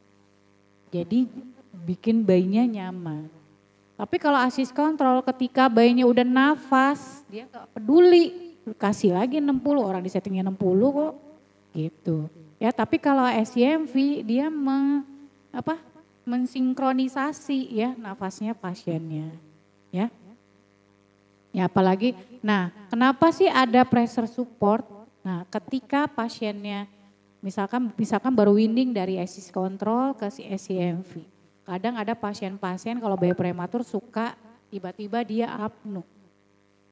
Jadi bikin bayinya nyaman. Tapi kalau assist control ketika bayinya udah nafas, dia enggak peduli. Kasih lagi 60, orang di settingnya 60 kok. Gitu. Ya, tapi kalau SCMV dia mensinkronisasi ya nafasnya pasiennya. Ya. Ya apalagi, nah kenapa sih ada pressure support? Nah ketika pasiennya misalkan baru weaning dari assist control ke si SCMV. Kadang ada pasien-pasien kalau bayi prematur suka tiba-tiba dia apnu.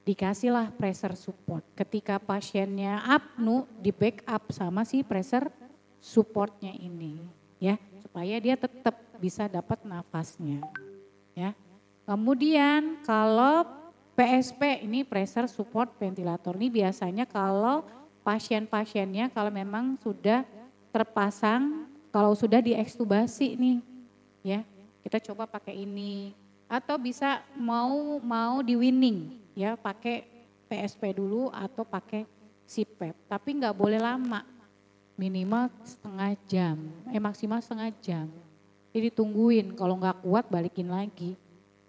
Dikasihlah pressure support. Ketika pasiennya apnu, di backup sama si pressure supportnya ini, ya, supaya dia tetap bisa dapat nafasnya, ya. Kemudian kalau PSP ini pressure support ventilator ini biasanya kalau pasien-pasiennya kalau memang sudah terpasang, kalau sudah diekstubasi nih, ya, kita coba pakai ini atau bisa mau di weaning. Ya pakai PSP dulu atau pakai CPAP, tapi nggak boleh lama, minimal setengah jam, maksimal setengah jam. Jadi ditungguin, kalau nggak kuat balikin lagi.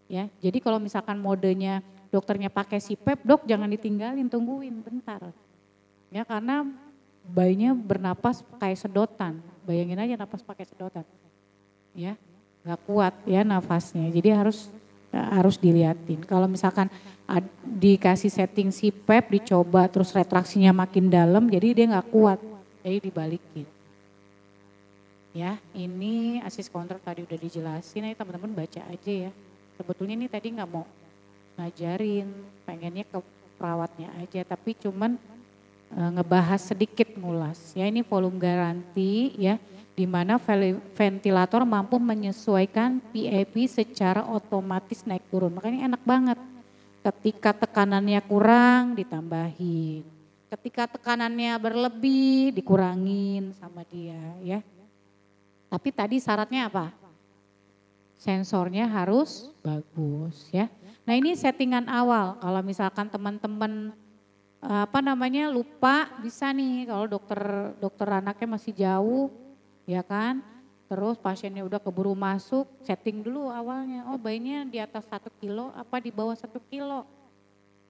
Ya, jadi kalau misalkan modenya dokternya pakai CPAP, dok jangan ditinggalin, tungguin bentar. Ya karena bayinya bernapas kayak sedotan, bayangin aja napas pakai sedotan. Ya, nggak kuat ya nafasnya, jadi harus diliatin. Kalau misalkan dikasih setting CPAP dicoba terus retraksinya makin dalam jadi dia nggak kuat, jadi dibalikin. Ya ini assist control tadi udah dijelasin, teman-teman baca aja ya. Sebetulnya ini tadi nggak mau ngajarin, pengennya ke perawatnya aja, tapi cuman ngebahas sedikit ngulas. Ya ini volume garanti ya, di mana ventilator mampu menyesuaikan PAP secara otomatis naik turun. Makanya enak banget. Ketika tekanannya kurang ditambahin. Ketika tekanannya berlebih dikurangin sama dia ya. Tapi tadi syaratnya apa? Sensornya harus bagus ya. Nah ini settingan awal. Kalau misalkan teman-teman lupa bisa nih kalau dokter anaknya masih jauh ya kan. terus pasiennya udah keburu masuk, setting dulu awalnya, oh bayinya di atas 1 kilo apa di bawah 1 kilo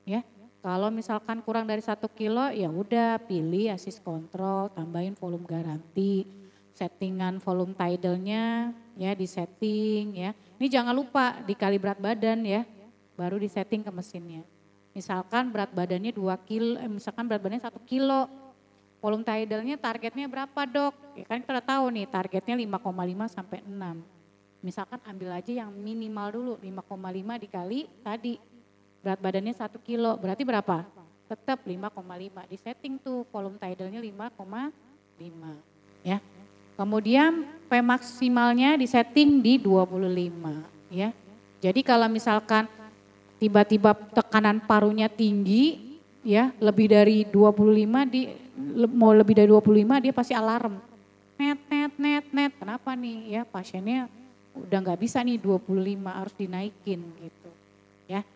ya. Kalau misalkan kurang dari 1 kilo ya udah pilih assist control, tambahin volume garansi, settingan volume tidalnya ya di setting ya. Ini jangan lupa dikali berat badan ya, baru di setting ke mesinnya. Misalkan berat badannya 2 kilo, misalkan berat badannya 1 kilo, volume tidalnya targetnya berapa dok? Ya kan kita tahu nih targetnya 5,5 sampai 6. Misalkan ambil aja yang minimal dulu 5,5 dikali tadi berat badannya 1 kilo, berarti berapa? Tetap 5,5, di setting tuh volume tidalnya 5,5 ya. Kemudian P maksimalnya di setting di 25 ya. Jadi kalau misalkan tiba-tiba tekanan parunya tinggi ya, lebih dari 25 mau lebih dari 25 dia pasti alarm. Net. Kenapa nih ya, pasiennya udah nggak bisa nih 25, harus dinaikin gitu ya.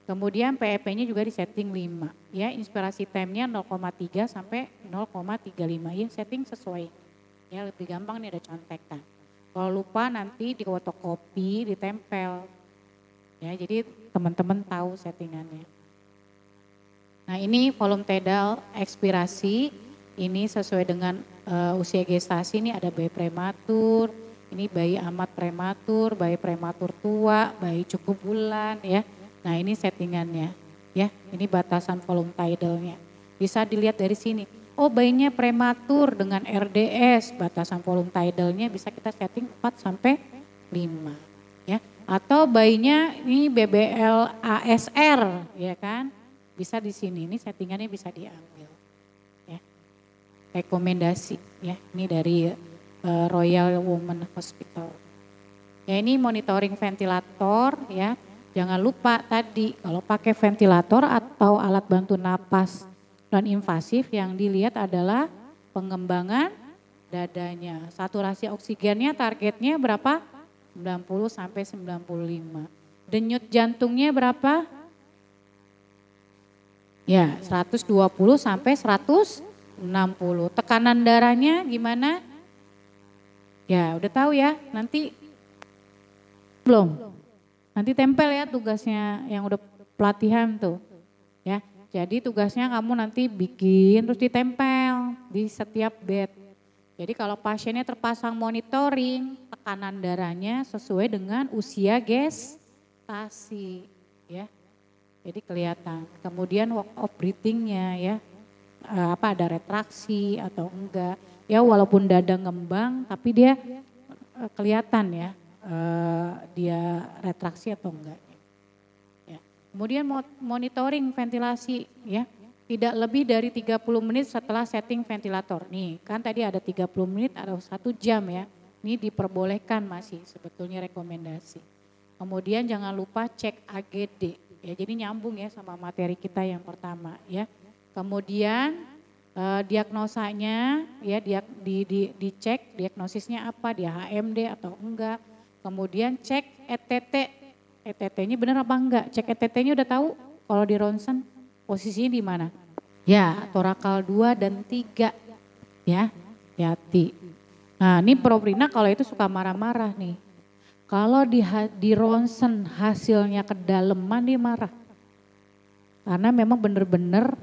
Kemudian PEP-nya juga di setting 5 ya, inspirasi time-nya 0,3 sampai 0,35 ya, setting sesuai. Ya lebih gampang nih ada contekan. Kalau lupa nanti di fotokopi ditempel. Ya, jadi teman-teman tahu settingannya. Nah ini volume tidal ekspirasi, ini sesuai dengan usia gestasi, ini ada bayi prematur, ini bayi amat prematur, bayi prematur tua, bayi cukup bulan ya. Nah ini settingannya ya, ini batasan volume tidalnya. Bisa dilihat dari sini, oh bayinya prematur dengan RDS, batasan volume tidalnya bisa kita setting 4 sampai 5 ya. Atau bayinya ini BBL ASR ya kan, bisa di sini, ini settingannya bisa diambil ya. Rekomendasi ya, ini dari Royal Women Hospital. Ya ini monitoring ventilator ya, jangan lupa tadi kalau pakai ventilator atau alat bantu napas non invasif yang dilihat adalah pengembangan dadanya. Saturasi oksigennya targetnya berapa? 90 sampai 95. Denyut jantungnya berapa? Ya, 120 sampai 160. Tekanan darahnya gimana? Ya, udah tahu ya. Nanti belum. Nanti tempel ya tugasnya yang udah pelatihan tuh. Ya. Jadi tugasnya kamu nanti bikin terus ditempel di setiap bed. Jadi kalau pasiennya terpasang monitoring, tekanan darahnya sesuai dengan usia gestasi ya. Jadi kelihatan. Kemudian walk of breathing-nya ya, apa ada retraksi atau enggak. Ya walaupun dada ngembang tapi dia kelihatan ya, dia retraksi atau enggak. Ya. Kemudian monitoring ventilasi ya. Tidak lebih dari 30 menit setelah setting ventilator. Nih kan tadi ada 30 menit atau 1 jam ya. Ini diperbolehkan masih sebetulnya rekomendasi. Kemudian jangan lupa cek AGD. Ya, jadi nyambung ya sama materi kita yang pertama ya. Kemudian diagnosanya ya dicek diagnosisnya apa, dia HMD atau enggak. Kemudian cek ETT. ETT-nya benar apa enggak? Cek ETT-nya udah tahu kalau di ronsen posisinya di mana? Ya, torakal 2 dan 3 ya, hati. Nah ini Probrina kalau itu suka marah-marah nih. Kalau di ronsen hasilnya kedalaman dia marah. Karena memang benar-benar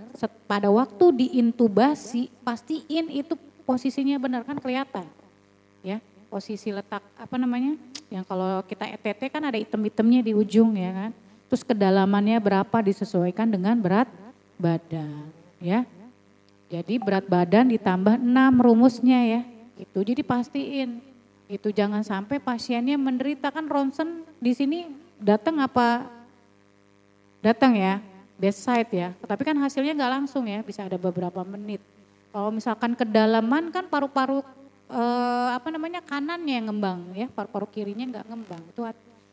pada waktu diintubasi pastiin itu posisinya benar kan kelihatan. Ya, posisi letak apa namanya? Yang kalau kita ETT kan ada item-itemnya di ujung ya kan. Terus kedalamannya berapa disesuaikan dengan berat badan ya. Jadi berat badan ditambah 6 rumusnya ya. Itu jadi pastiin. Itu jangan sampai pasiennya menderita kan ronsen di sini datang apa? Datang ya, bedside ya. Tapi kan hasilnya nggak langsung ya, bisa ada beberapa menit. Kalau misalkan kedalaman kan paru-paru kanannya yang ngembang ya, paru-paru kirinya nggak ngembang. Itu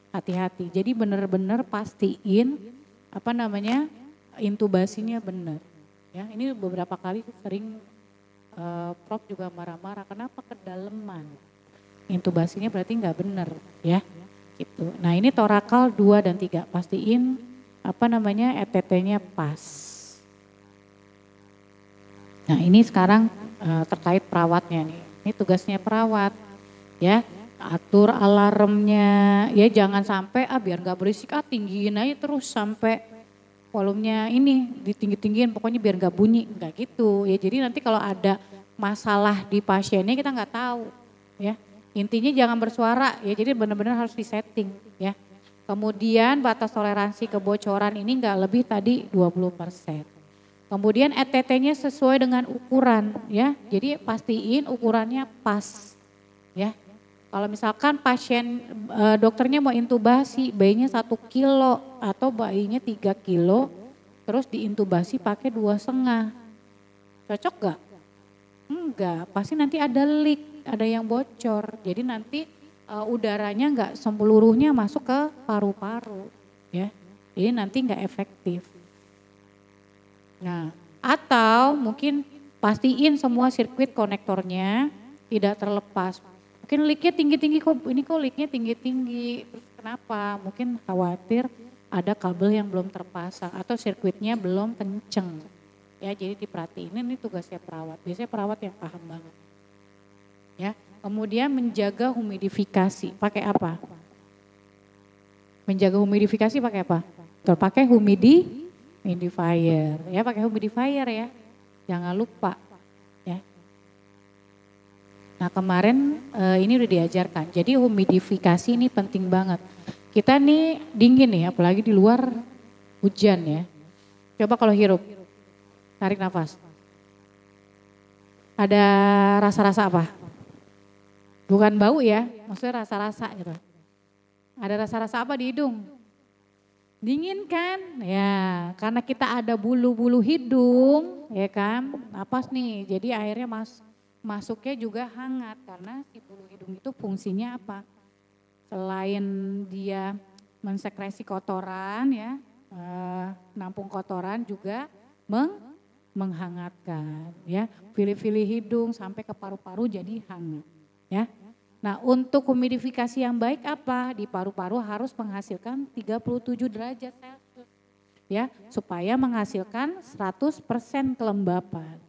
hati-hati. Jadi benar-benar pastiin intubasinya benar. Ya, ini beberapa kali sering Prof juga marah-marah, kenapa kedalaman? Intubasinya berarti nggak benar ya. Gitu. Nah ini torakal 2 dan 3, pastiin ETT-nya pas. Nah ini sekarang terkait perawatnya nih. Ini tugasnya perawat ya. Atur alarmnya, ya jangan sampai biar nggak berisik tinggiin aja terus sampai volumenya ini ditinggi-tinggiin pokoknya biar nggak bunyi, nggak gitu ya. Jadi nanti kalau ada masalah di pasiennya kita nggak tahu ya. Intinya jangan bersuara ya, jadi benar-benar harus disetting ya. Kemudian batas toleransi kebocoran ini nggak lebih tadi 20%. Kemudian ETT-nya sesuai dengan ukuran ya, jadi pastiin ukurannya pas ya. Kalau misalkan pasien dokternya mau intubasi bayinya 1 kilo atau bayinya 3 kilo terus diintubasi pakai 2,5, cocok gak? Enggak, pasti nanti ada leak, ada yang bocor. Jadi nanti udaranya enggak seluruhnya masuk ke paru-paru ya. Jadi nanti enggak efektif. Nah, atau mungkin pastiin semua sirkuit konektornya tidak terlepas. Mungkin leaknya tinggi-tinggi kok, ini kok leaknya tinggi-tinggi, terus kenapa? Mungkin khawatir ada kabel yang belum terpasang atau sirkuitnya belum kenceng. Ya jadi diperhatiin, ini tugasnya perawat, biasanya perawat yang paham banget. Ya, kemudian menjaga humidifikasi, pakai apa? Menjaga humidifikasi pakai apa? Pakai humidifier, ya pakai humidifier ya, jangan lupa. Nah kemarin ini udah diajarkan, jadi humidifikasi ini penting banget. Kita nih dingin nih, apalagi di luar hujan ya. Coba kalau hirup, tarik nafas. Ada rasa-rasa apa? Bukan bau ya, maksudnya rasa-rasa gitu. Ada rasa-rasa apa di hidung? Dingin kan? Ya, karena kita ada bulu-bulu hidung, ya kan? Napas nih, jadi airnya masuknya juga hangat karena si bulu hidung itu fungsinya apa? Selain dia mensekresi kotoran ya, nampung kotoran juga menghangatkan ya. Fili-fili hidung sampai ke paru-paru jadi hangat ya. Nah untuk humidifikasi yang baik apa? Di paru-paru harus menghasilkan 37 derajat Celcius ya, supaya menghasilkan 100% kelembapan.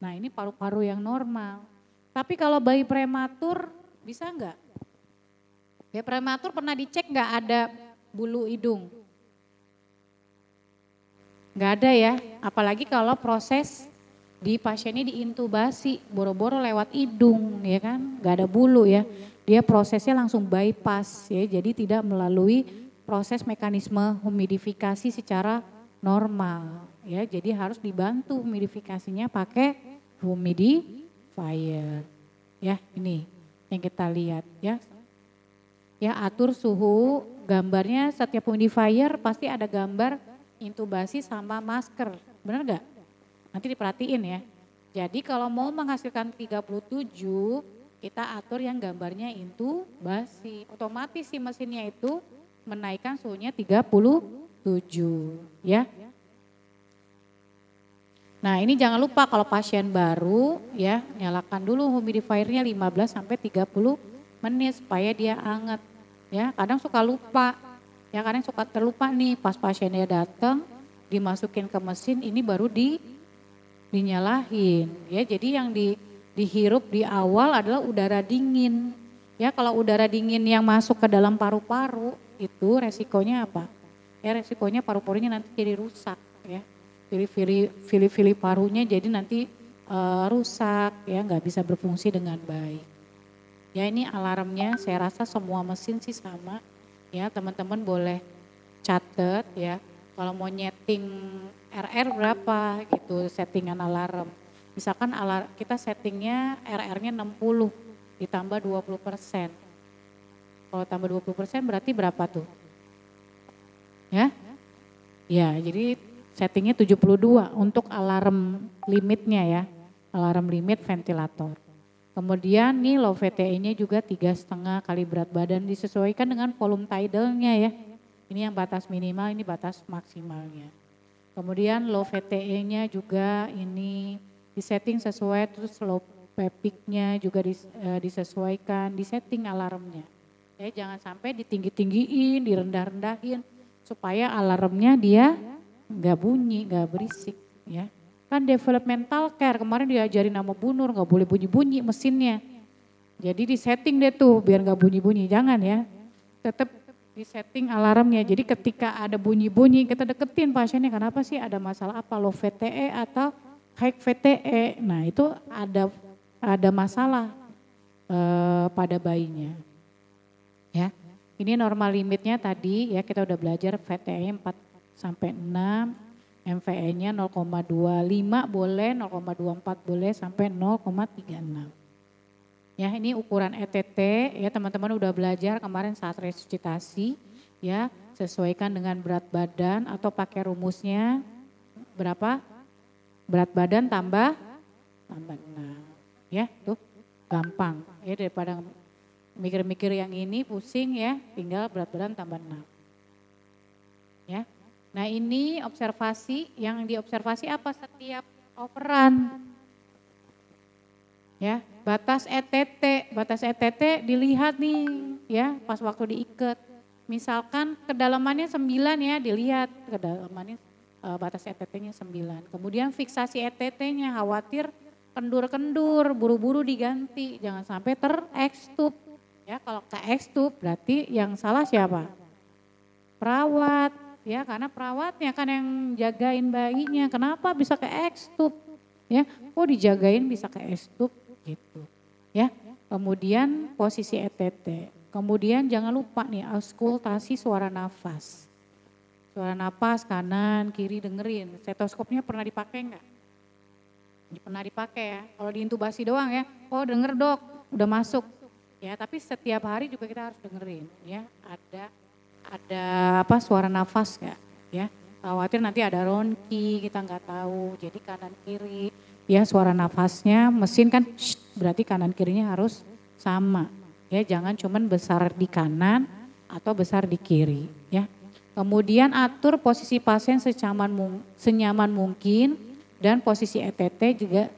Nah ini paru-paru yang normal. Tapi kalau bayi prematur bisa enggak? Bayi prematur pernah dicek enggak ada bulu hidung? Enggak ada ya, apalagi kalau proses di pasiennya diintubasi, boro-boro lewat hidung ya kan, enggak ada bulu ya. Dia prosesnya langsung bypass ya, jadi tidak melalui proses mekanisme humidifikasi secara normal ya. Jadi harus dibantu humidifikasinya pakai humidifier. Ya, ini yang kita lihat ya. Ya, atur suhu, gambarnya setiap humidifier pasti ada gambar intubasi sama masker. Benar enggak? Nanti diperhatiin ya. Jadi kalau mau menghasilkan 37, kita atur yang gambarnya intubasi. Otomatis si mesinnya itu menaikkan suhunya 37 ya. Nah ini jangan lupa kalau pasien baru ya nyalakan dulu humidifiernya 15 sampai 30 menit supaya dia hangat ya. Kadang suka lupa ya, kadang suka terlupa nih pas pasiennya datang dimasukin ke mesin ini baru dinyalahin ya. Jadi yang dihirup di awal adalah udara dingin ya. Kalau udara dingin yang masuk ke dalam paru-paru itu resikonya apa? Ya resikonya paru-parunya nanti jadi rusak ya. Fili-fili parunya jadi nanti rusak ya, nggak bisa berfungsi dengan baik. Ya ini alarmnya, saya rasa semua mesin sih sama ya, teman-teman boleh catat ya. Kalau mau nyeting RR berapa gitu settingan alarm. Misalkan kita settingnya RR-nya 60 ditambah 20%. Kalau tambah 20% berarti berapa tuh? Ya? Ya, jadi settingnya 72 untuk alarm limitnya ya, alarm limit ventilator. Kemudian nih low VTE-nya juga 3,5 kali berat badan disesuaikan dengan volume tidalnya ya. Ini yang batas minimal, ini batas maksimalnya. Kemudian low VTE-nya juga ini disetting sesuai, terus low PEPIC-nya juga disesuaikan, disetting alarmnya. Ya jangan sampai ditinggi-tinggiin, direndah-rendahin supaya alarmnya dia nggak bunyi, nggak berisik ya. Kan developmental care kemarin diajarin sama Bu Nur nggak boleh bunyi-bunyi mesinnya. Jadi disetting deh tuh biar nggak bunyi-bunyi, jangan ya. Tetap disetting alarmnya. Jadi ketika ada bunyi-bunyi kita deketin pasiennya, kenapa sih, ada masalah apa, low VTE atau high VTE. Nah itu ada masalah pada bayinya. Ya, ini normal limitnya tadi ya kita udah belajar VTE 4 sampai 6, MVE-nya 0,25 boleh, 0,24 boleh sampai 0,36. Ya, ini ukuran ETT ya teman-teman udah belajar kemarin saat resusitasi ya, sesuaikan dengan berat badan atau pakai rumusnya berapa? Berat badan tambah 6. Ya, tuh gampang ya, daripada mikir-mikir yang ini pusing ya, tinggal berat badan tambah 6. Ya. Nah, ini observasi, yang diobservasi apa setiap operan. Ya, batas ETT dilihat nih ya pas waktu diikat. Misalkan kedalamannya 9 ya, dilihat kedalamannya batas ETT-nya 9. Kemudian fiksasi ETT-nya, khawatir kendur-kendur, buru-buru diganti, jangan sampai terekstup. Ya, kalau terekstup berarti yang salah siapa? Perawat, ya karena perawatnya kan yang jagain bayinya. Kenapa bisa keekstup? Ya, kok dijagain bisa keekstup gitu. Ya, kemudian posisi ETT. Kemudian jangan lupa nih auskultasi suara nafas. Suara nafas kanan, kiri dengerin. Stetoskopnya pernah dipakai enggak? Pernah dipakai ya. Kalau diintubasi doang ya, oh denger dok, udah masuk. Ya, tapi setiap hari juga kita harus dengerin ya, ada apa suara nafas enggak ya. Khawatir nanti ada ronki, kita nggak tahu. Jadi kanan kiri ya suara nafasnya, mesin kan berarti kanan kirinya harus sama. Ya, jangan cuman besar di kanan atau besar di kiri ya. Kemudian atur posisi pasien senyaman mungkin dan posisi ETT juga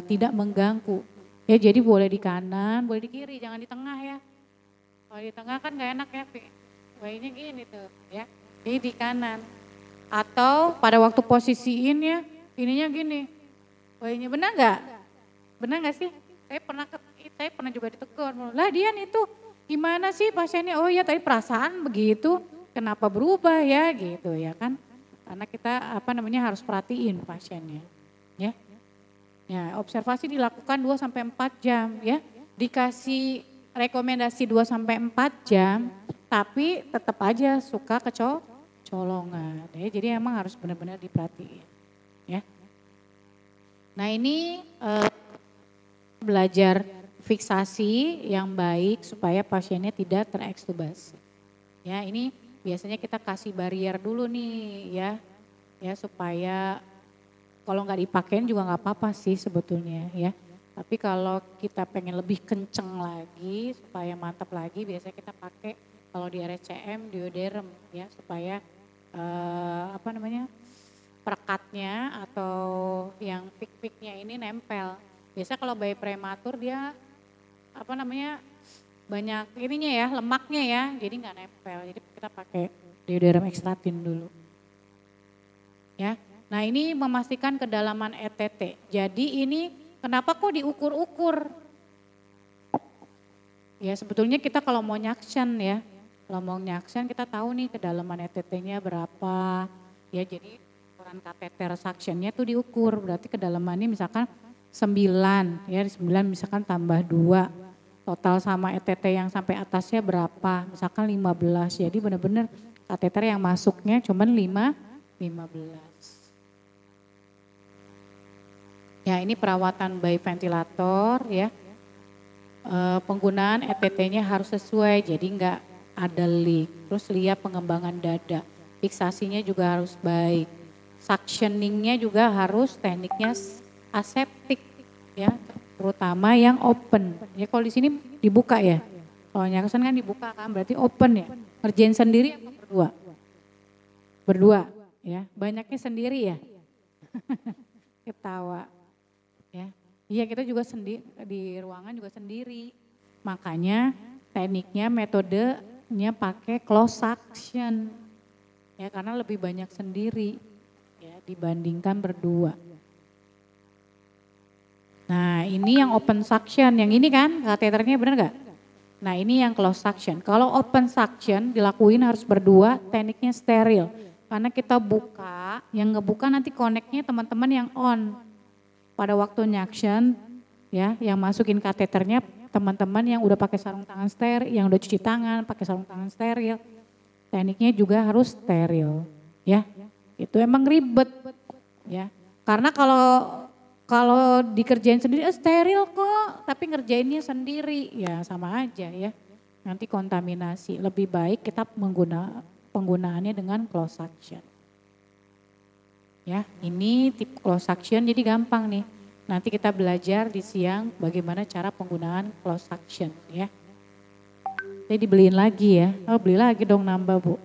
tidak mengganggu. Ya, jadi boleh di kanan, boleh di kiri, jangan di tengah ya. Kalau di tengah kan gak enak ya, bayinya gini tuh ya. Jadi di kanan. Atau pada waktu posisiin ya, ininya gini. Bayinya benar gak? Benar gak sih? Saya pernah juga ditegur. Lah Dian itu gimana sih pasiennya? Oh ya tadi perasaan begitu, kenapa berubah ya gitu ya kan. Karena kita harus perhatiin pasiennya ya. Ya, observasi dilakukan 2 sampai 4 jam ya. Dikasih rekomendasi 2 sampai 4 jam, tapi tetap aja suka kecolongan. Ya, jadi emang harus benar-benar diperhatiin ya. Nah, ini belajar fiksasi yang baik supaya pasiennya tidak terekstubasi. Ya, ini biasanya kita kasih barier dulu nih ya. Ya, supaya kalau nggak dipakein juga nggak apa-apa sih sebetulnya ya. Tapi kalau kita pengen lebih kenceng lagi supaya mantap lagi, biasanya kita pakai kalau di RSCM deoderm ya supaya perekatnya atau yang pik-piknya ini nempel. Biasa kalau bayi prematur dia banyak ininya ya, lemaknya ya, jadi nggak nempel. Jadi kita pakai deoderm ekstratin dulu. Ya. Nah, ini memastikan kedalaman ETT. Jadi ini kenapa kok diukur-ukur? Ya sebetulnya kita kalau mau nyaksian ya, kalau mau nyaksian kita tahu nih kedalaman ETT-nya berapa. Ya jadi ukuran kateter suctionnya tuh diukur, berarti kedalamannya misalkan 9, ya 9 misalkan tambah 2. Total sama ETT yang sampai atasnya berapa, misalkan 15. Jadi benar-benar kateter yang masuknya cuman 15. Ya ini perawatan bayi ventilator ya. Penggunaan ETT-nya harus sesuai jadi enggak ada leak. Terus lihat pengembangan dada. Fiksasinya juga harus baik. Suctioning-nya juga harus tekniknya aseptik ya. Terutama yang open. Ya kalau di sini dibuka ya. Kalau nyakusan kan dibuka kan berarti open ya. Ngerjain sendiri atau berdua? Berdua ya. Banyaknya sendiri ya. Ketawa. Ya, iya kita juga sendiri di ruangan juga sendiri. Makanya tekniknya metodenya pakai close suction. Ya karena lebih banyak sendiri ya dibandingkan berdua. Nah ini yang open suction, yang ini kan kateternya benar nggak? Nah ini yang close suction. Kalau open suction dilakuin harus berdua, tekniknya steril. Karena kita buka, yang ngebuka nanti connect-nya teman-teman yang on. Pada waktu nyaksion, ya, yang masukin kateternya teman-teman yang udah pakai sarung tangan steril, yang udah cuci tangan pakai sarung tangan steril. Tekniknya juga harus steril, ya. Itu emang ribet, ya. Karena kalau dikerjain sendiri steril kok, tapi ngerjainnya sendiri ya sama aja ya. Nanti kontaminasi. Lebih baik kita penggunaannya dengan close suction. Ya, ini tipe close suction jadi gampang nih. Nanti kita belajar di siang bagaimana cara penggunaan close suction ya. Saya dibeliin lagi ya. Oh, beli lagi dong nambah, Bu.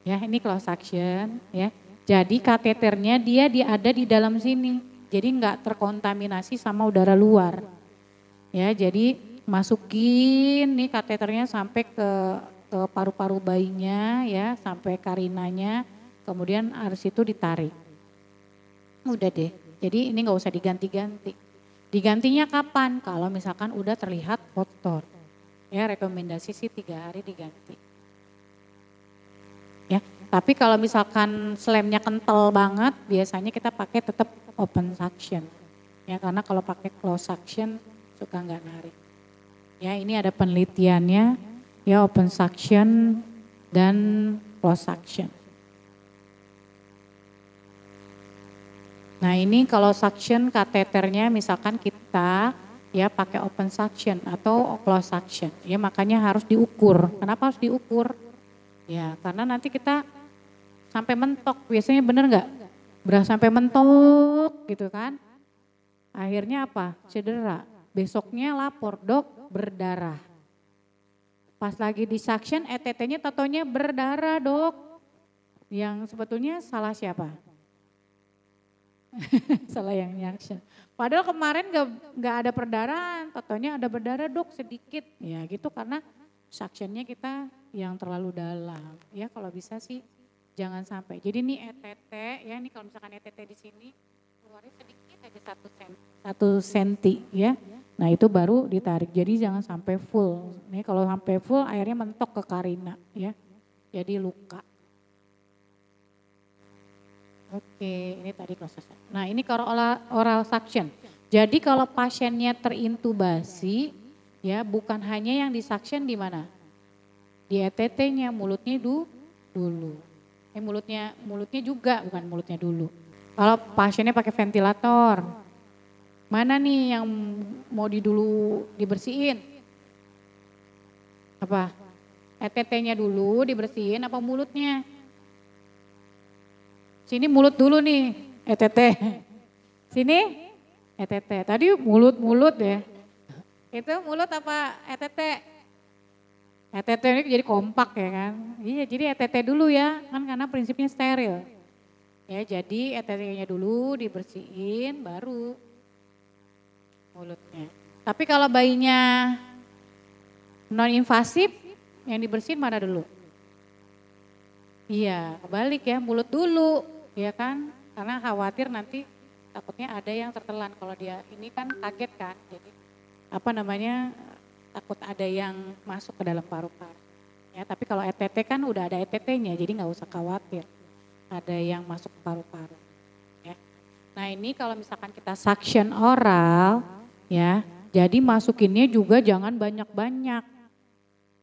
Ya, ini close suction ya. Jadi kateternya dia ada di dalam sini. Jadi enggak terkontaminasi sama udara luar. Ya, jadi masukin nih kateternya sampai ke paru-paru bayinya ya, sampai karinanya. Kemudian harus itu ditarik. Udah deh. Jadi ini enggak usah diganti-ganti. Digantinya kapan? Kalau misalkan udah terlihat kotor. Ya, rekomendasi sih 3 hari diganti. Ya, tapi kalau misalkan slemnya kental banget, biasanya kita pakai tetap open suction. Ya, karena kalau pakai close suction suka nggak narik. Ya, ini ada penelitiannya, ya open suction dan close suction. Nah, ini kalau suction kateternya misalkan kita ya pakai open suction atau close suction. Ya, makanya harus diukur. Kenapa harus diukur? Ya, karena nanti kita sampai mentok, biasanya bener nggak? Berasa sampai mentok gitu kan. Akhirnya apa? Cedera. Besoknya lapor, dok berdarah. Pas lagi di suction, ETT-nya tatonya berdarah dok. Yang sebetulnya salah siapa? Salah yang suction. Padahal kemarin nggak ada perdarahan, tatonya ada berdarah dok sedikit. Ya gitu karena suctionnya kita yang terlalu dalam. Ya kalau bisa sih jangan sampai. Jadi ini ETT ya, ini kalau misalkan ETT di sini keluarnya sedikit aja 1 senti ya. Nah itu baru ditarik. Jadi jangan sampai full. Nih kalau sampai full airnya mentok ke karina ya. Jadi luka. Oke, ini tadi close suction. Nah ini kalau oral suction. Jadi kalau pasiennya terintubasi ya bukan hanya yang di suction di mana? Di ETT-nya, mulutnya dulu. Mulutnya juga, bukan mulutnya dulu. Kalau pasiennya pakai ventilator, mana nih yang mau dibersihin? Apa? ETT-nya dulu dibersihin apa mulutnya? Sini mulut dulu nih, ETT. Sini, ETT. Tadi mulut ya. Itu mulut apa ETT? ETT ini jadi kompak ya kan. Iya jadi ETT dulu ya, kan karena prinsipnya steril. Ya jadi ETT-nya dulu dibersihin baru mulutnya. Tapi kalau bayinya non invasif yang dibersihin mana dulu? Iya kebalik ya, mulut dulu ya kan. Karena khawatir nanti takutnya ada yang tertelan. Kalau dia ini kan kaget kan, jadi takut ada yang masuk ke dalam paru-paru. Ya, tapi kalau ETT kan udah ada ETT-nya, jadi nggak usah khawatir ada yang masuk ke paru-paru. Ya. Nah ini kalau misalkan kita suction oral, ya, jadi masukinnya juga jangan banyak-banyak,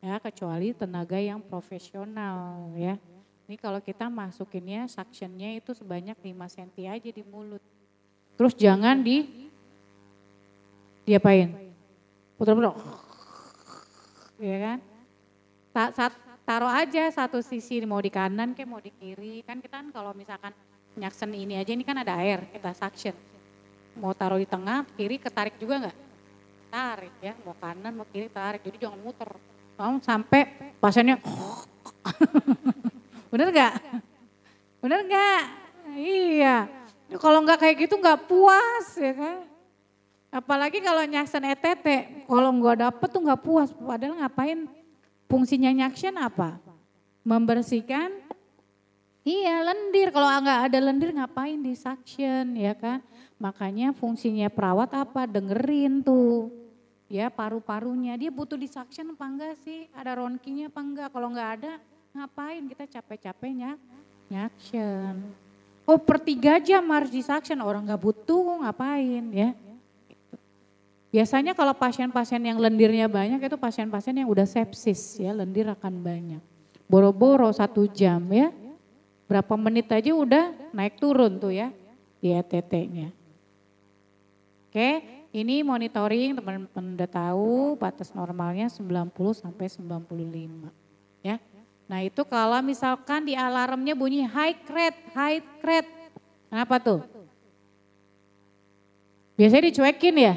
ya, kecuali tenaga yang profesional, ya. Ini kalau kita masukinnya suctionnya itu sebanyak 5 cm aja di mulut. Terus jangan diapain? Putar-putar. Ya kan? Taruh aja satu sisi mau di kanan kayak mau di kiri. Kan kita kan kalau misalkan nyaksen ini aja ini kan ada air kita suction. Mau taruh di tengah, kiri ketarik juga enggak? Tarik ya, mau kanan mau kiri tarik. Jadi jangan muter. Mau sampai pasiennya bener enggak? Bener enggak? Iya. Kalau enggak kayak gitu enggak puas ya kan? Apalagi kalau nyaksen ETT, kalau enggak dapet tuh enggak puas. Padahal ngapain fungsinya nyaksen apa? Membersihkan Iya lendir, kalau nggak ada lendir ngapain di suction ya kan. Makanya fungsinya perawat apa, dengerin tuh ya paru-parunya. Dia butuh di suction apa enggak sih, ada ronkinya apa enggak. Kalau nggak ada ngapain kita capek-capeknya nyaction. Oh per 3 jam harus di suction, orang nggak butuh ngapain ya. Biasanya kalau pasien-pasien yang lendirnya banyak itu pasien-pasien yang udah sepsis ya, lendir akan banyak. Boro-boro 1 jam ya. Berapa menit aja udah naik turun tuh ya di ETT-nya. Oke, ini monitoring teman-teman udah tahu batas normalnya 90 sampai 95 ya. Nah itu kalau misalkan di alarmnya bunyi high rate. Kenapa tuh? Biasanya dicuekin ya.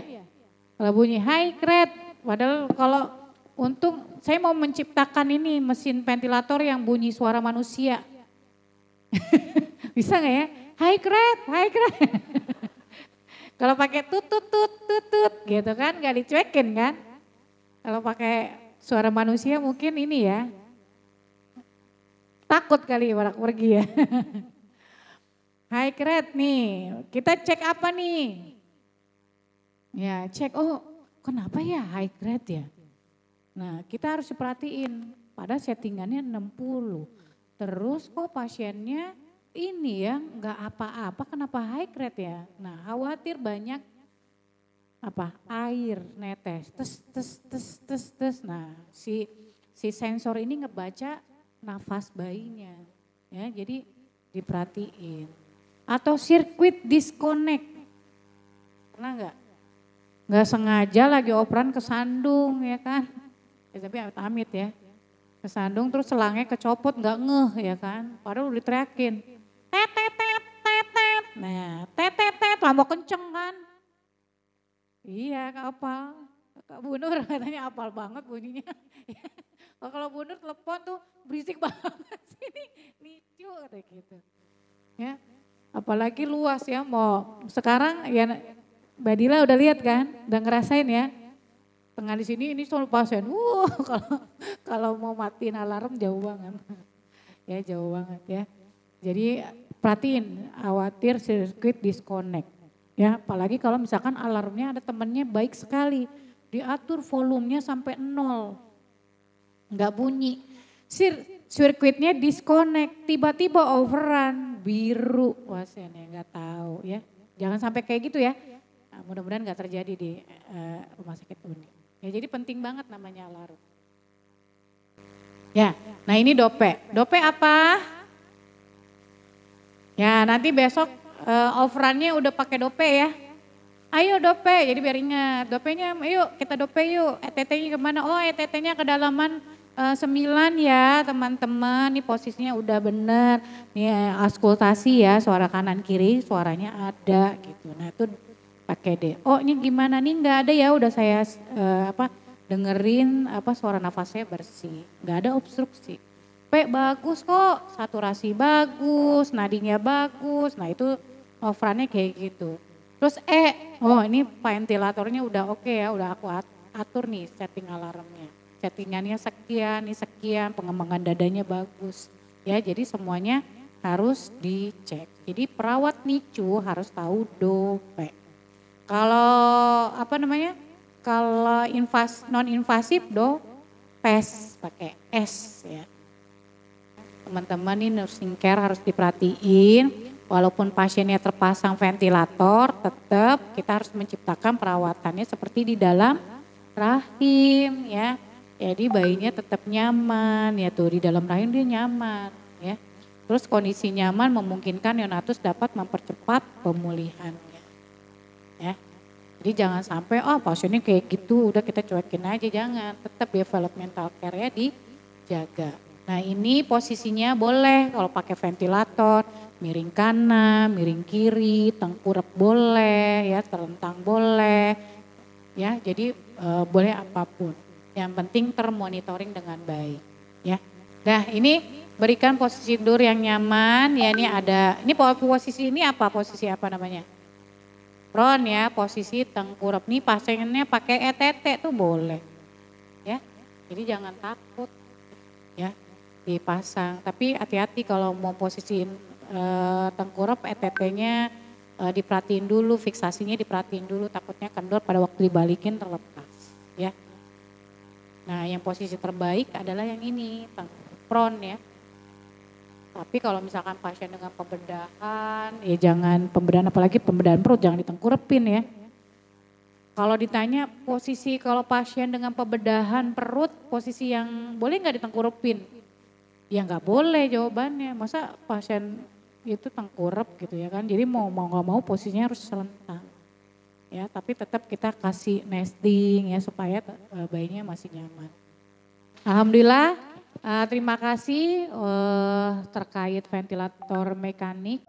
Kalau bunyi high rate, padahal kalau untuk saya mau menciptakan ini mesin ventilator yang bunyi suara manusia. Bisa nggak ya? High rate. Kalau pakai tutut gitu kan nggak dicuekin kan? Kalau pakai suara manusia mungkin ini ya. Takut kali barak pergi ya. High rate nih, kita cek apa nih? Ya cek, oh kenapa ya high rate ya? Nah kita harus perhatiin, pada settingannya 60. Terus kok pasiennya ini ya nggak apa-apa, kenapa high rate ya? Nah khawatir banyak apa air netes, tes. Nah si sensor ini ngebaca nafas bayinya, ya jadi diperhatiin. Atau sirkuit disconnect, pernah nggak? Nggak sengaja lagi operan kesandung ya kan? Ya, tapi amit ya. Kesandung terus selangnya kecopot nggak ngeh ya kan, padahal udah teriakin. Tet. Nah tambah kenceng kan. Iya apal, Kak Bunur katanya apal banget bunyinya. Kalau Bunur telepon tuh berisik banget sini, lucu kayak gitu. Ya, apalagi luas ya mau sekarang ya Mbak Dila udah lihat kan, udah ngerasain ya. Tengah di sini ini soal pasien, kalau mau matiin alarm jauh banget. Ya jauh banget ya. Jadi perhatiin khawatir sirkuit disconnect. Ya apalagi kalau misalkan alarmnya ada temennya baik sekali. Diatur volumenya sampai 0. Enggak bunyi. Sirkuitnya disconnect, tiba-tiba overrun, biru. Wah saya enggak tahu ya. Jangan sampai kayak gitu ya. Nah, mudah-mudahan enggak terjadi di rumah sakit Uni. Ya jadi penting banget namanya alarm. Ya, nah ini dope. Dope apa? Ya nanti besok overrunnya udah pakai dope ya. Ayo dope, jadi biar ingat. Dopenya yuk kita dope yuk. ETT-nya kemana? Oh ETT-nya kedalaman 9 ya teman-teman. Ini posisinya udah bener. Nih auskultasi ya, suara kanan kiri suaranya ada gitu. Nah itu pakai deh. Oh ini gimana nih nggak ada ya udah saya dengerin suara nafasnya bersih. Nggak ada obstruksi. Bagus kok, saturasi bagus, nadinya bagus. Nah itu overrunnya kayak gitu. Terus oh ini ventilatornya udah oke ya, udah aku atur nih setting alarmnya. Settingannya sekian, pengembangan dadanya bagus. Ya jadi semuanya harus dicek. Jadi perawat NICU harus tahu dope. Kalau kalau non invasif PES pakai S ya. Teman-teman ini nursing care harus diperhatiin. Walaupun pasiennya terpasang ventilator, tetap kita harus menciptakan perawatannya seperti di dalam rahim ya. Jadi bayinya tetap nyaman ya tuh di dalam rahim dia nyaman ya. Terus kondisi nyaman memungkinkan neonatus dapat mempercepat pemulihan. Ya. Jadi jangan sampai pasiennya kayak gitu udah kita cuekin aja, jangan. Tetap developmental care-nya dijaga. Nah ini posisinya boleh kalau pakai ventilator, miring kanan, miring kiri, tengkurap boleh ya, terlentang boleh. Ya jadi boleh apapun. Yang penting termonitoring dengan baik ya. Nah ini berikan posisi tidur yang nyaman ya, ini posisi ini posisi apa namanya? Ron ya, posisi tengkurap nih pasiennya pakai ETT tuh boleh. Ya. Jadi jangan takut. Ya. dipasang. Tapi hati-hati kalau mau posisiin tengkurap, ETT-nya diperhatiin dulu, fiksasinya diperhatiin dulu, takutnya kendor pada waktu dibalikin terlepas ya. Nah yang posisi terbaik adalah yang ini, prone ya. Tapi kalau misalkan pasien dengan pembedahan, ya jangan pembedahan, apalagi pembedahan perut jangan ditengkurepin ya. Kalau ditanya posisi kalau pasien dengan pembedahan perut, posisi yang boleh nggak ditengkurepin? Ya nggak boleh jawabannya, masa pasien itu tengkurap gitu ya kan. Jadi mau nggak mau posisinya harus selentang. Ya, tapi tetap kita kasih nesting ya supaya bayinya masih nyaman. Alhamdulillah, terima kasih terkait ventilator mekanik.